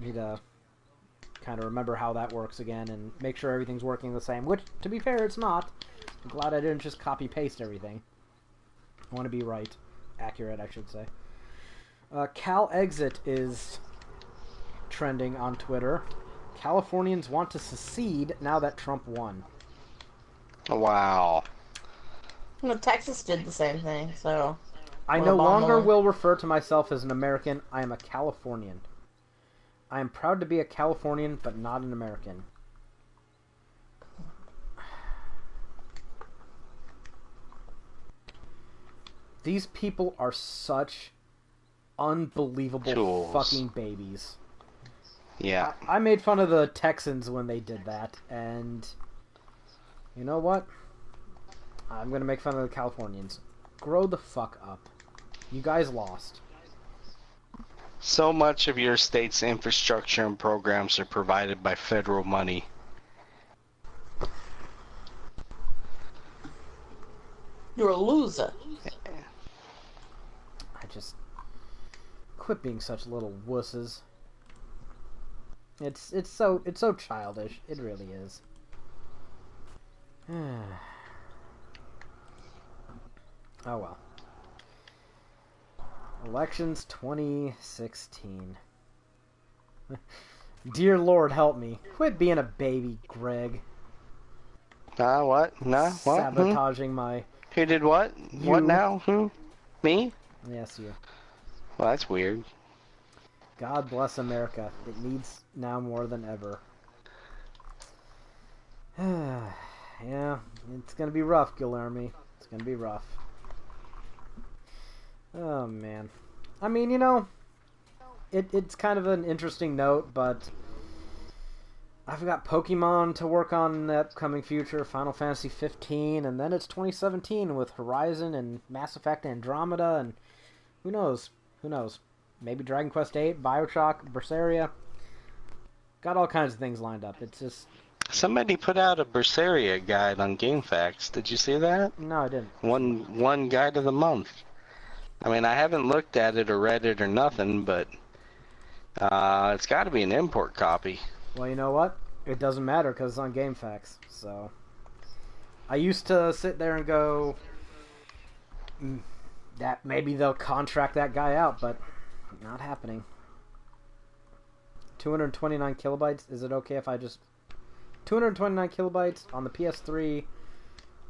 I need to kind of remember how that works again and make sure everything's working the same, which, to be fair, it's not. I'm glad I didn't just copy-paste everything. I want to be right. Accurate, I should say. Cal Exit is trending on Twitter. Californians want to secede now that Trump won. Wow. Well, Texas did the same thing, so... I no longer will refer to myself as an American. I am a Californian. I am proud to be a Californian, but not an American. These people are such unbelievable tools. fucking babies. Yeah. I made fun of the Texans when they did that, and you know what? I'm gonna make fun of the Californians. Grow the fuck up. You guys lost. So much of your state's infrastructure and programs are provided by federal money. You're a loser. I just quit being such little wusses. It's so childish. It really is. Oh well. Elections 2016. Dear Lord, help me. Quit being a baby, Greg. What? Nah, what? Sabotaging my... Who did what? You. What now? Who? Me? Yes, you. Well, that's weird. God bless America. It needs now more than ever. Yeah, it's gonna be rough, Guillermo. It's gonna be rough. Oh, man. I mean, you know, it's kind of an interesting note, but I've got Pokemon to work on in the upcoming future, Final Fantasy 15, and then it's 2017 with Horizon and Mass Effect Andromeda, and who knows? Who knows? Maybe Dragon Quest VIII, Bioshock, Berseria. Got all kinds of things lined up. It's just... Somebody put out a Berseria guide on GameFAQs. Did you see that? No, I didn't. One guide of the month. I mean, I haven't looked at it or read it or nothing, but it's got to be an import copy. Well, you know what? It doesn't matter because it's on GameFAQs. So I used to sit there and go, that maybe they'll contract that guy out, but not happening. 229 kilobytes. Is it okay if I just 229 kilobytes on the PS3?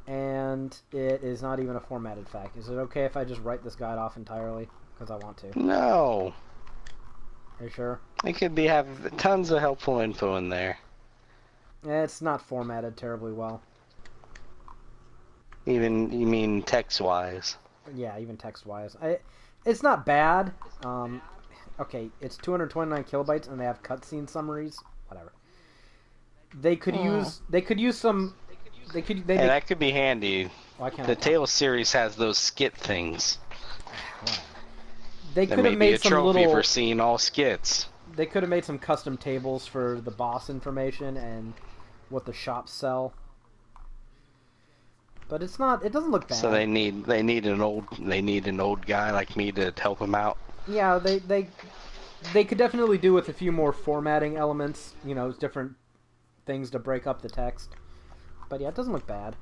And it is not even a formatted FAQ. Is it okay if I just write this guide off entirely? Because I want to. No. Are you sure? It could have tons of helpful info in there. It's not formatted terribly well. Even, you mean text-wise? Yeah, even text-wise. It's not bad. Okay, it's 229 kilobytes, and they have cutscene summaries. Whatever. They could use some... that could be handy. Why can't the Tales series has those skit things. They could have made some trophy little... for seeing all skits. They could have made some custom tables for the boss information and what the shops sell. But it's not... It doesn't look bad. So they need an old guy like me to help them out. Yeah, they could definitely do with a few more formatting elements. You know, different things to break up the text. But yeah, it doesn't look bad.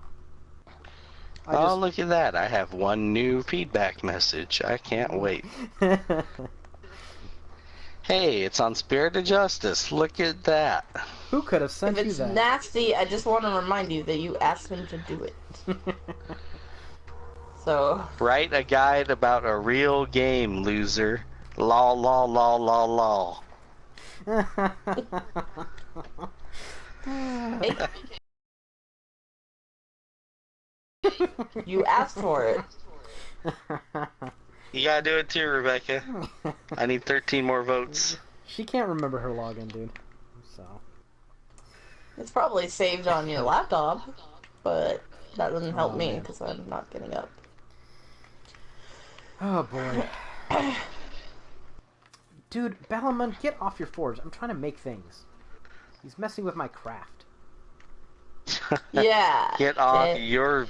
Look at that. I have one new feedback message. I can't wait. Hey, it's on Spirit of Justice. Look at that. Who could have sent you that? If it's nasty, I just want to remind you that you asked me to do it. So... Write a guide about a real game, loser. Lol, lol, lol, lol, lol. You asked for it. You gotta do it too, Rebecca. I need 13 more votes. She can't remember her login, dude. So... It's probably saved on your laptop, but that doesn't help me because I'm not getting up. Oh boy. Dude, Ballaman, get off your forge. I'm trying to make things. He's messing with my craft. Yeah. Get off your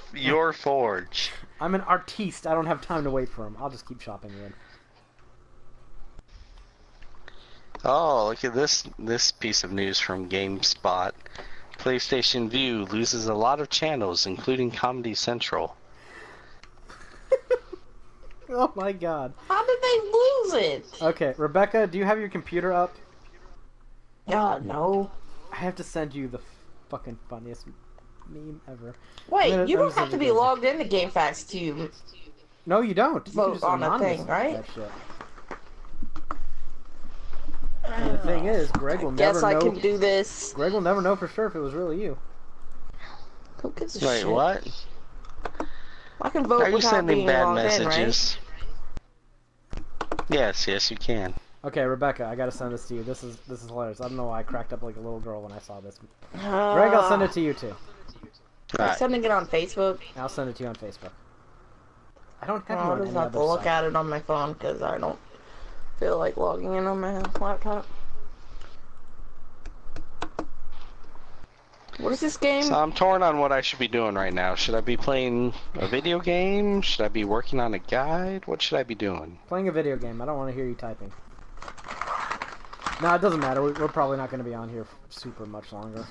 forge. I'm an artiste. I don't have time to wait for him. I'll just keep shopping in. Oh, look at this piece of news from GameSpot. PlayStation Vue loses a lot of channels, including Comedy Central. Oh my god. How did they lose it? Okay, Rebecca, do you have your computer up? No. I have to send you the fucking funniest meme ever. Wait, you don't have to be logged into GameFAQs to... No, you don't. You vote can just on a thing, anonymously right? that shit. And the thing is, Greg will never Guess know. I can do this. Greg will never know for sure if it was really you. Who gives a Wait, shit? what? I can vote Are you without sending being bad logged messages? in, right? Yes, you can. Okay, Rebecca, I gotta send this to you. This is hilarious. I don't know why I cracked up like a little girl when I saw this. Greg, I'll send it to you too. I'm sending it on Facebook. I'll send it to you on Facebook. I don't have you I'll on just any have to other look site. at it on my phone because I don't feel like logging in on my laptop. What is this game? So I'm torn on what I should be doing right now. Should I be playing a video game? Should I be working on a guide? What should I be doing? Playing a video game. I don't want to hear you typing. No, it doesn't matter. We're probably not going to be on here super much longer.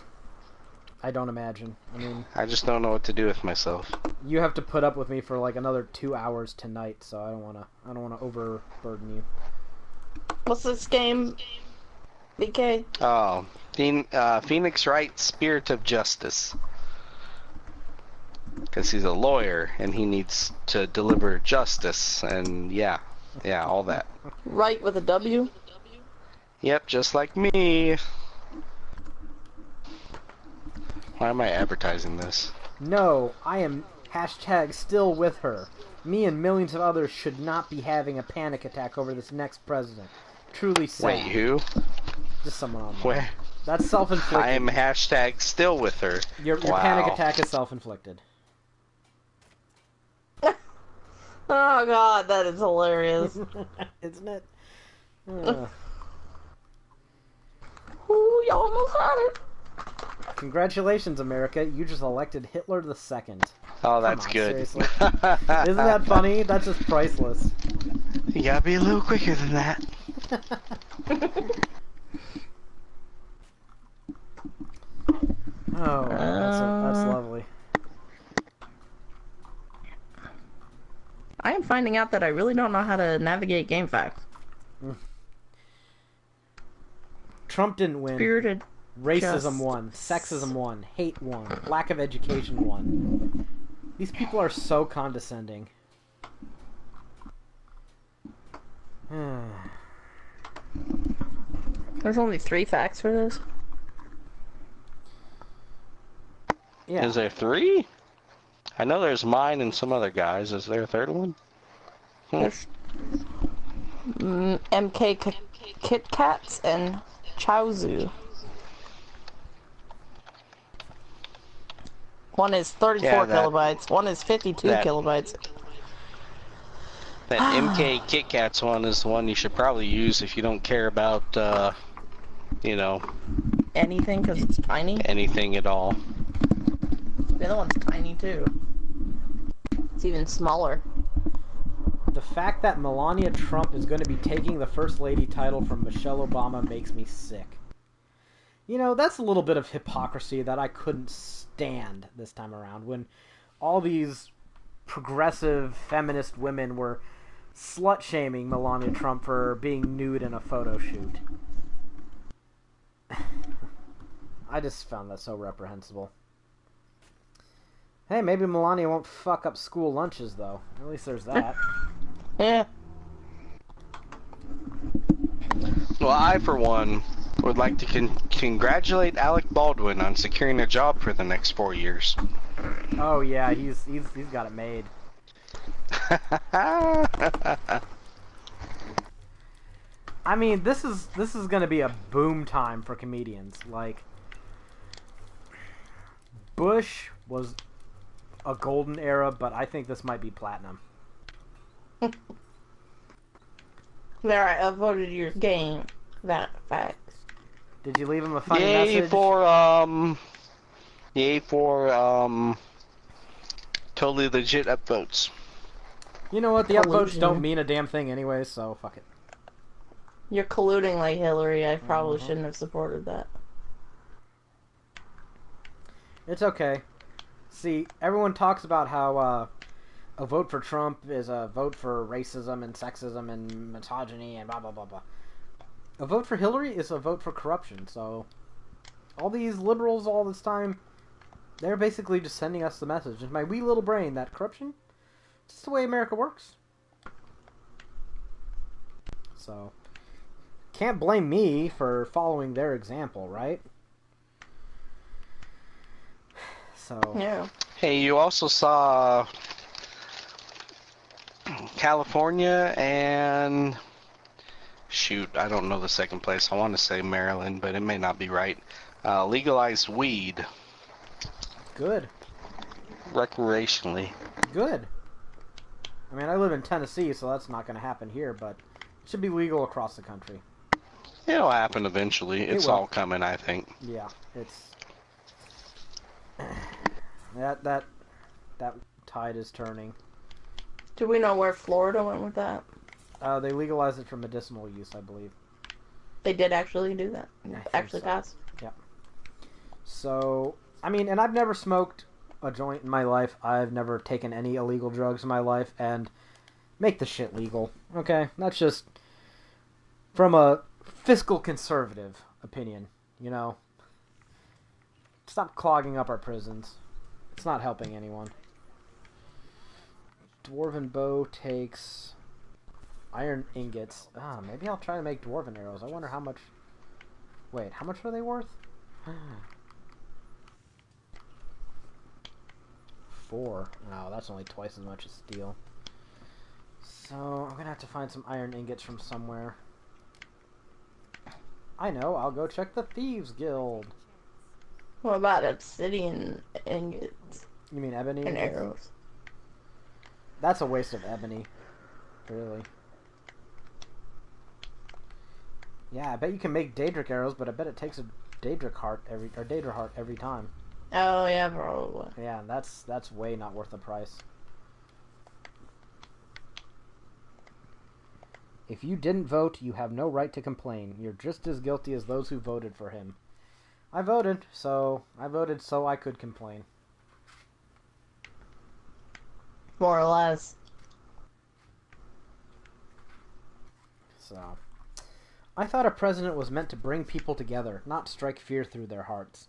I don't imagine. I mean, I just don't know what to do with myself. you have to put up with me for like another 2 hours tonight, so I don't want to overburden you. What's this game? BK? Oh, Phoenix Wright, Spirit of Justice. Because he's a lawyer and he needs to deliver justice, and yeah, all that. Right with a W? Yep, just like me. Why am I advertising this? No, I am hashtag still with her. Me and millions of others should not be having a panic attack over this next president. Truly sad. Wait, who? Just someone online. Where? That's self-inflicted. I am hashtag still with her. Your Wow. panic attack is self-inflicted. Oh god, that is hilarious. Isn't it? Ooh, you almost had it. Congratulations, America. You just elected Hitler II. Oh, that's Come on, good. seriously. Isn't that funny? That's just priceless. You gotta be a little quicker than that. Oh, that's lovely. I am finding out that I really don't know how to navigate GameFAQs. Trump didn't win. Spirited. Racism won. Sexism won. Hate won. Lack of education won. These people are so condescending. There's only 3 facts for this? Yeah. Is there 3? I know there's mine and some other guys. Is there a third one? There's MK Kit Kats and Chaozu. One is 34 Yeah, kilobytes. One is 52 kilobytes. That MK Kit Kats one is the one you should probably use if you don't care about, you know, Anything, because it's tiny. anything at all. The other one's tiny too. It's even smaller. The fact that Melania Trump is going to be taking the First Lady title from Michelle Obama makes me sick. You know, that's a little bit of hypocrisy that I couldn't stand this time around, when all these progressive feminist women were slut-shaming Melania Trump for being nude in a photo shoot. I just found that so reprehensible. Hey, maybe Melania won't fuck up school lunches, though. At least there's that. Yeah. Well, I, for one, would like to congratulate Alec Baldwin on securing a job for the next 4 years. Oh yeah, he's got it made. I mean, this is going to be a boom time for comedians. Like, Bush was a golden era, but I think this might be platinum. There, I upvoted your game. That facts. Did you leave him a funny Yay message? for totally legit upvotes. You know what? The upvotes Collusion. don't mean a damn thing anyway, so fuck it. You're colluding like Hillary. I probably shouldn't have supported that. It's okay. See, everyone talks about how a vote for Trump is a vote for racism and sexism and misogyny and blah blah blah blah. A vote for Hillary is a vote for corruption, so all these liberals all this time, they're basically just sending us the message in my wee little brain that corruption is just the way America works. So, can't blame me for following their example, right? So, Yeah. Hey, you also saw California and shoot, I don't know the second place. I want to say Maryland, but it may not be right. Legalized weed Good. recreationally. Good. I mean, I live in Tennessee, so that's not going to happen here, but it should be legal across the country. It'll happen eventually. It's will. all coming, I think. Yeah, it's... That tide is turning. Do we know where Florida went with that? They legalized it for medicinal use, I believe. They did actually do that. Actually so. passed. Yep. So, I mean, and I've never smoked a joint in my life. I've never taken any illegal drugs in my life, and make the shit legal. Okay? That's just from a fiscal conservative opinion, you know? Stop clogging up our prisons. It's not helping anyone. Dwarven bow takes iron ingots. Maybe I'll try to make dwarven arrows. I wonder how much... Wait, how much are they worth? 4. Oh, that's only twice as much as steel. So, I'm gonna have to find some iron ingots from somewhere. I know, I'll go check the Thieves Guild. What about obsidian ingots? You mean ebony? And arrows. That's a waste of ebony. Really. Yeah, I bet you can make Daedric arrows, but I bet it takes a Daedric heart every time. Oh yeah, probably. Yeah, that's way not worth the price. If you didn't vote, you have no right to complain. You're just as guilty as those who voted for him. I voted so I could complain. More or less. So, I thought a president was meant to bring people together, not strike fear through their hearts.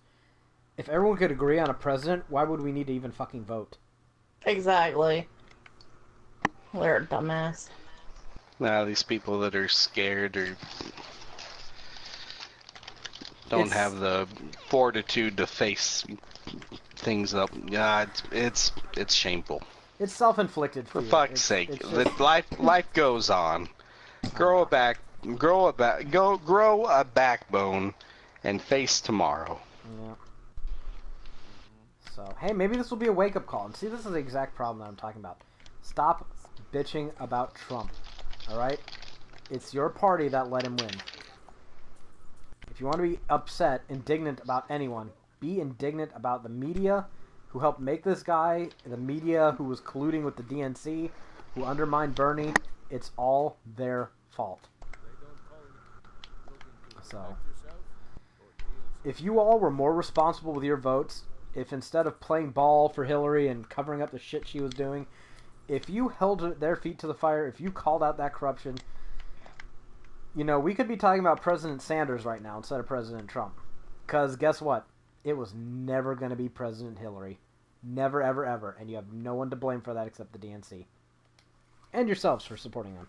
If everyone could agree on a president, why would we need to even fucking vote? Exactly. They're a dumbass. Now these people that are scared or don't have the fortitude to face things up. Yeah, it's shameful. It's self-inflicted fear. For fuck's sake, life goes on. Grow a backbone, and face tomorrow. Yeah. So, hey, maybe this will be a wake-up call. And see, this is the exact problem that I'm talking about. Stop bitching about Trump. Alright? It's your party that let him win. If you want to be upset, indignant about anyone, be indignant about the media who helped make this guy, the media who was colluding with the DNC, who undermined Bernie. It's all their fault. So, if you all were more responsible with your votes, if instead of playing ball for Hillary and covering up the shit she was doing, if you held their feet to the fire, if you called out that corruption, you know, we could be talking about President Sanders right now instead of President Trump. Because guess what? It was never going to be President Hillary. Never, ever, ever. And you have no one to blame for that except the DNC. And yourselves for supporting them.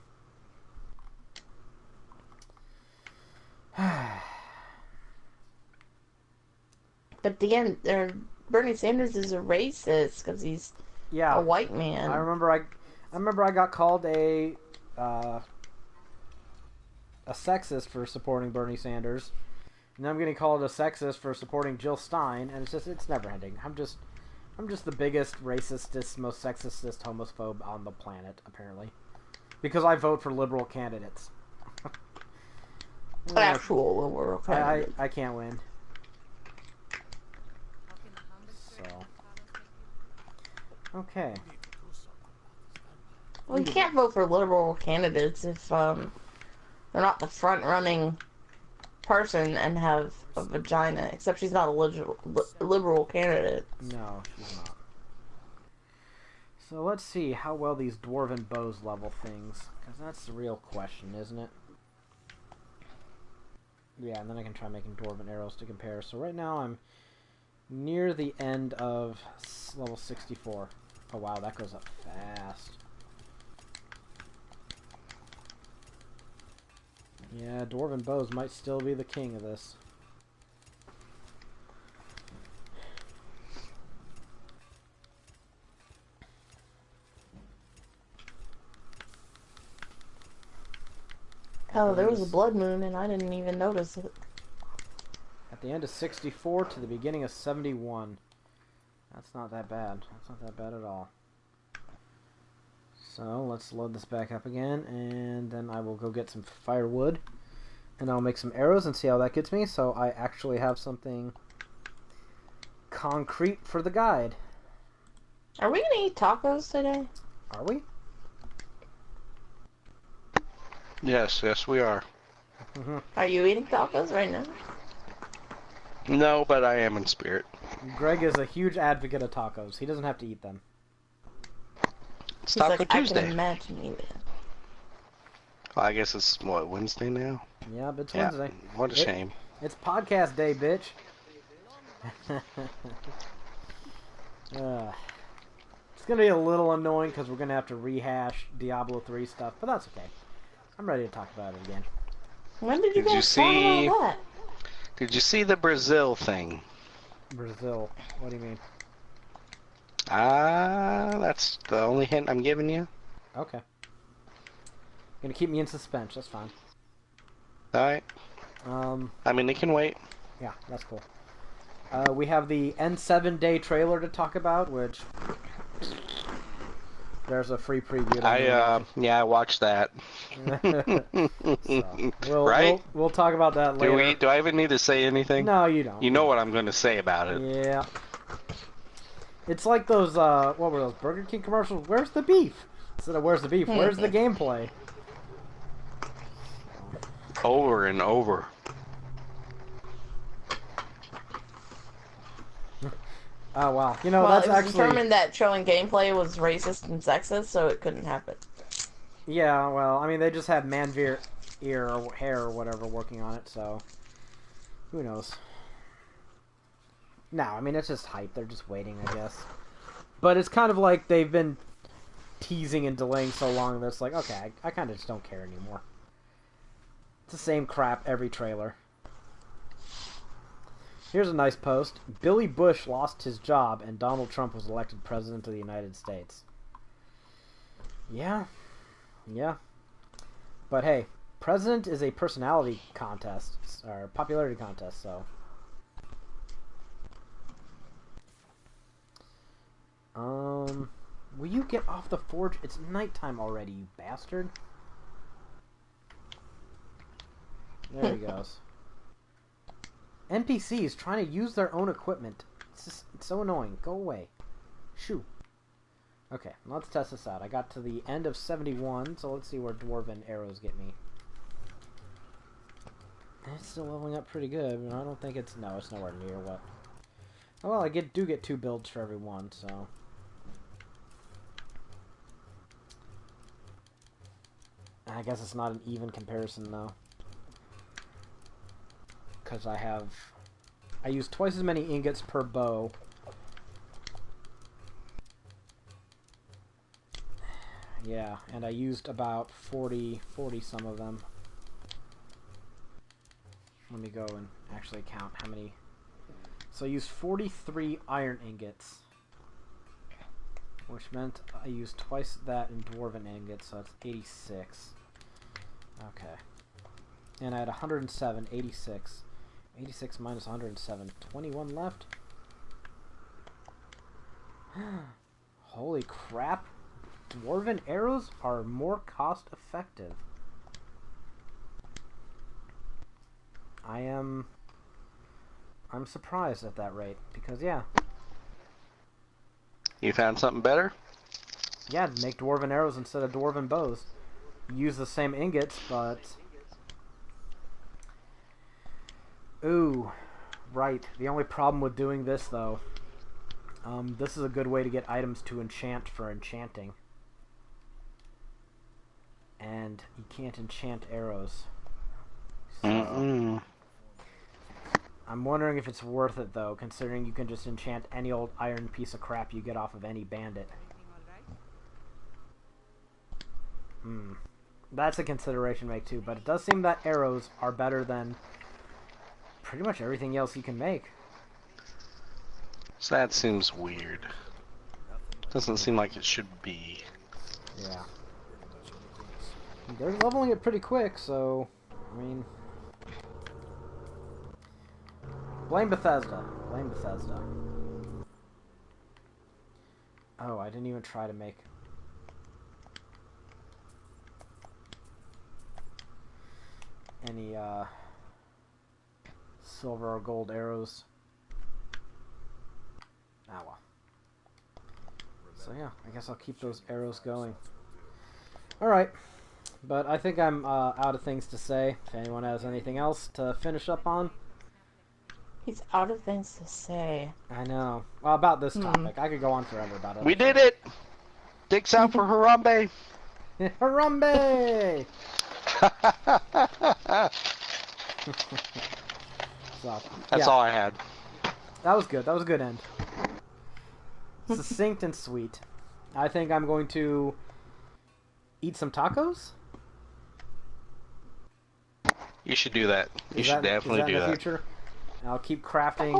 But Bernie Sanders is a racist because he's a white man. I remember I got called a sexist for supporting Bernie Sanders. And I'm getting called a sexist for supporting Jill Stein, and it's never ending. I'm just the biggest racistest, most sexistest homophobe on the planet, apparently. Because I vote for liberal candidates. Actual liberal candidates. I can't win. So. Okay. Well, you can't vote for liberal candidates if they're not the front-running person and have a vagina, except she's not a liberal candidate. No, she's not. So let's see how well these dwarven bows level things, because that's the real question, isn't it? Yeah, and then I can try making dwarven arrows to compare. So right now I'm near the end of level 64. Oh wow, that goes up fast. Yeah, dwarven bows might still be the king of this. Hell, there was a blood moon and I didn't even notice it. At the end of 64 to the beginning of 71. That's not that bad. That's not that bad at all. So let's load this back up again, and then I will go get some firewood, and I'll make some arrows and see how that gets me, so I actually have something concrete for the guide. Are we gonna eat tacos today? Are we? Yes, we are. Are you eating tacos right now? No, but I am in spirit. Greg is a huge advocate of tacos. He doesn't have to eat them. It's He's Taco like, Tuesday. I can imagine eating. Well, I guess it's, what, Wednesday now? Yeah, it's Yeah, Wednesday. what a shame. It's podcast day, bitch. It's going to be a little annoying because we're going to have to rehash Diablo 3 stuff, but that's okay. I'm ready to talk about it again. When did you Did you guys talk see- about that? Did you see the Brazil thing? Brazil. What do you mean? That's the only hint I'm giving you. Okay. Gonna keep me in suspense. That's fine. Alright. I mean, it can wait. Yeah, that's cool. We have the N7 day trailer to talk about, which there's a free preview. I watched that. So, Right? We'll talk about that later. Do I even need to say anything? No, you don't. You know what I'm going to say about it. Yeah. It's like those, what were those, Burger King commercials? Where's the beef? Instead of where's the beef, where's the gameplay? Over and over. Oh, wow. You know, Well, that's it was actually... determined that showing gameplay was racist and sexist, so it couldn't happen. Yeah, well, I mean, they just had Manveer ear or hair or whatever working on it, so... Who knows? No, I mean, it's just hype. They're just waiting, I guess. But it's kind of like they've been teasing and delaying so long that it's like, okay, I kind of just don't care anymore. It's the same crap every trailer. Here's a nice post. Billy Bush lost his job and Donald Trump was elected president of the United States. Yeah. Yeah. But hey, president is a personality contest, or popularity contest, so... Will you get off the forge? It's nighttime already, you bastard. There he goes. NPCs trying to use their own equipment. It's so annoying. Go away. Shoo. Okay, let's test this out. I got to the end of 71, so let's see where dwarven arrows get me. It's still leveling up pretty good, but I don't think it's... No, it's nowhere near what... Oh, well, I do get 2 builds for every one, so... I guess it's not an even comparison, though. Because I use twice as many ingots per bow. Yeah, and I used about 40 some of them. Let me go and actually count how many. So I used 43 iron ingots. Which meant I used twice that in dwarven ingots, so that's 86. Okay. And I had 107, 86. 86 minus 107, 21 left. Holy crap. Dwarven arrows are more cost effective. I'm surprised at that rate, because yeah. You found something better? Yeah, make dwarven arrows instead of dwarven bows. Use the same ingots, but... Ooh, right. The only problem with doing this, though, this is a good way to get items to enchant for enchanting. And you can't enchant arrows. So, I'm wondering if it's worth it, though, considering you can just enchant any old iron piece of crap you get off of any bandit. That's a consideration to make, too. But it does seem that arrows are better than pretty much everything else you can make. So that seems weird. Doesn't seem like it should be. Yeah. They're leveling it pretty quick, so I mean, blame Bethesda. Blame Bethesda. Oh, I didn't even try to make any silver or gold arrows. Ah, well. So yeah, I guess I'll keep those arrows going. Alright, but I think I'm out of things to say. If anyone has anything else to finish up on. He's out of things to say. I know. Well, about this topic. I could go on forever about it. We did it! Dicks out for Harambe! Harambe! So, That's all I had. That was good. That was a good end. Succinct and sweet. I think I'm going to eat some tacos. You should do that. You should definitely do that. Future? I'll keep crafting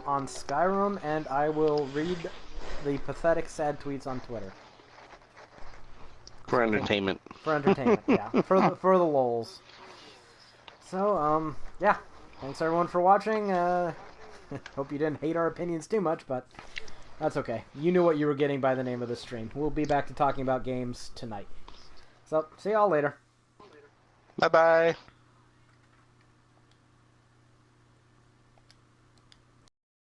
on Skyrim, and I will read the pathetic, sad tweets on Twitter. For entertainment. For entertainment, yeah. For the lols. So, yeah. Thanks everyone for watching. Hope you didn't hate our opinions too much, but that's okay. You knew what you were getting by the name of the stream. We'll be back to talking about games tonight. So, see y'all later. Bye-bye.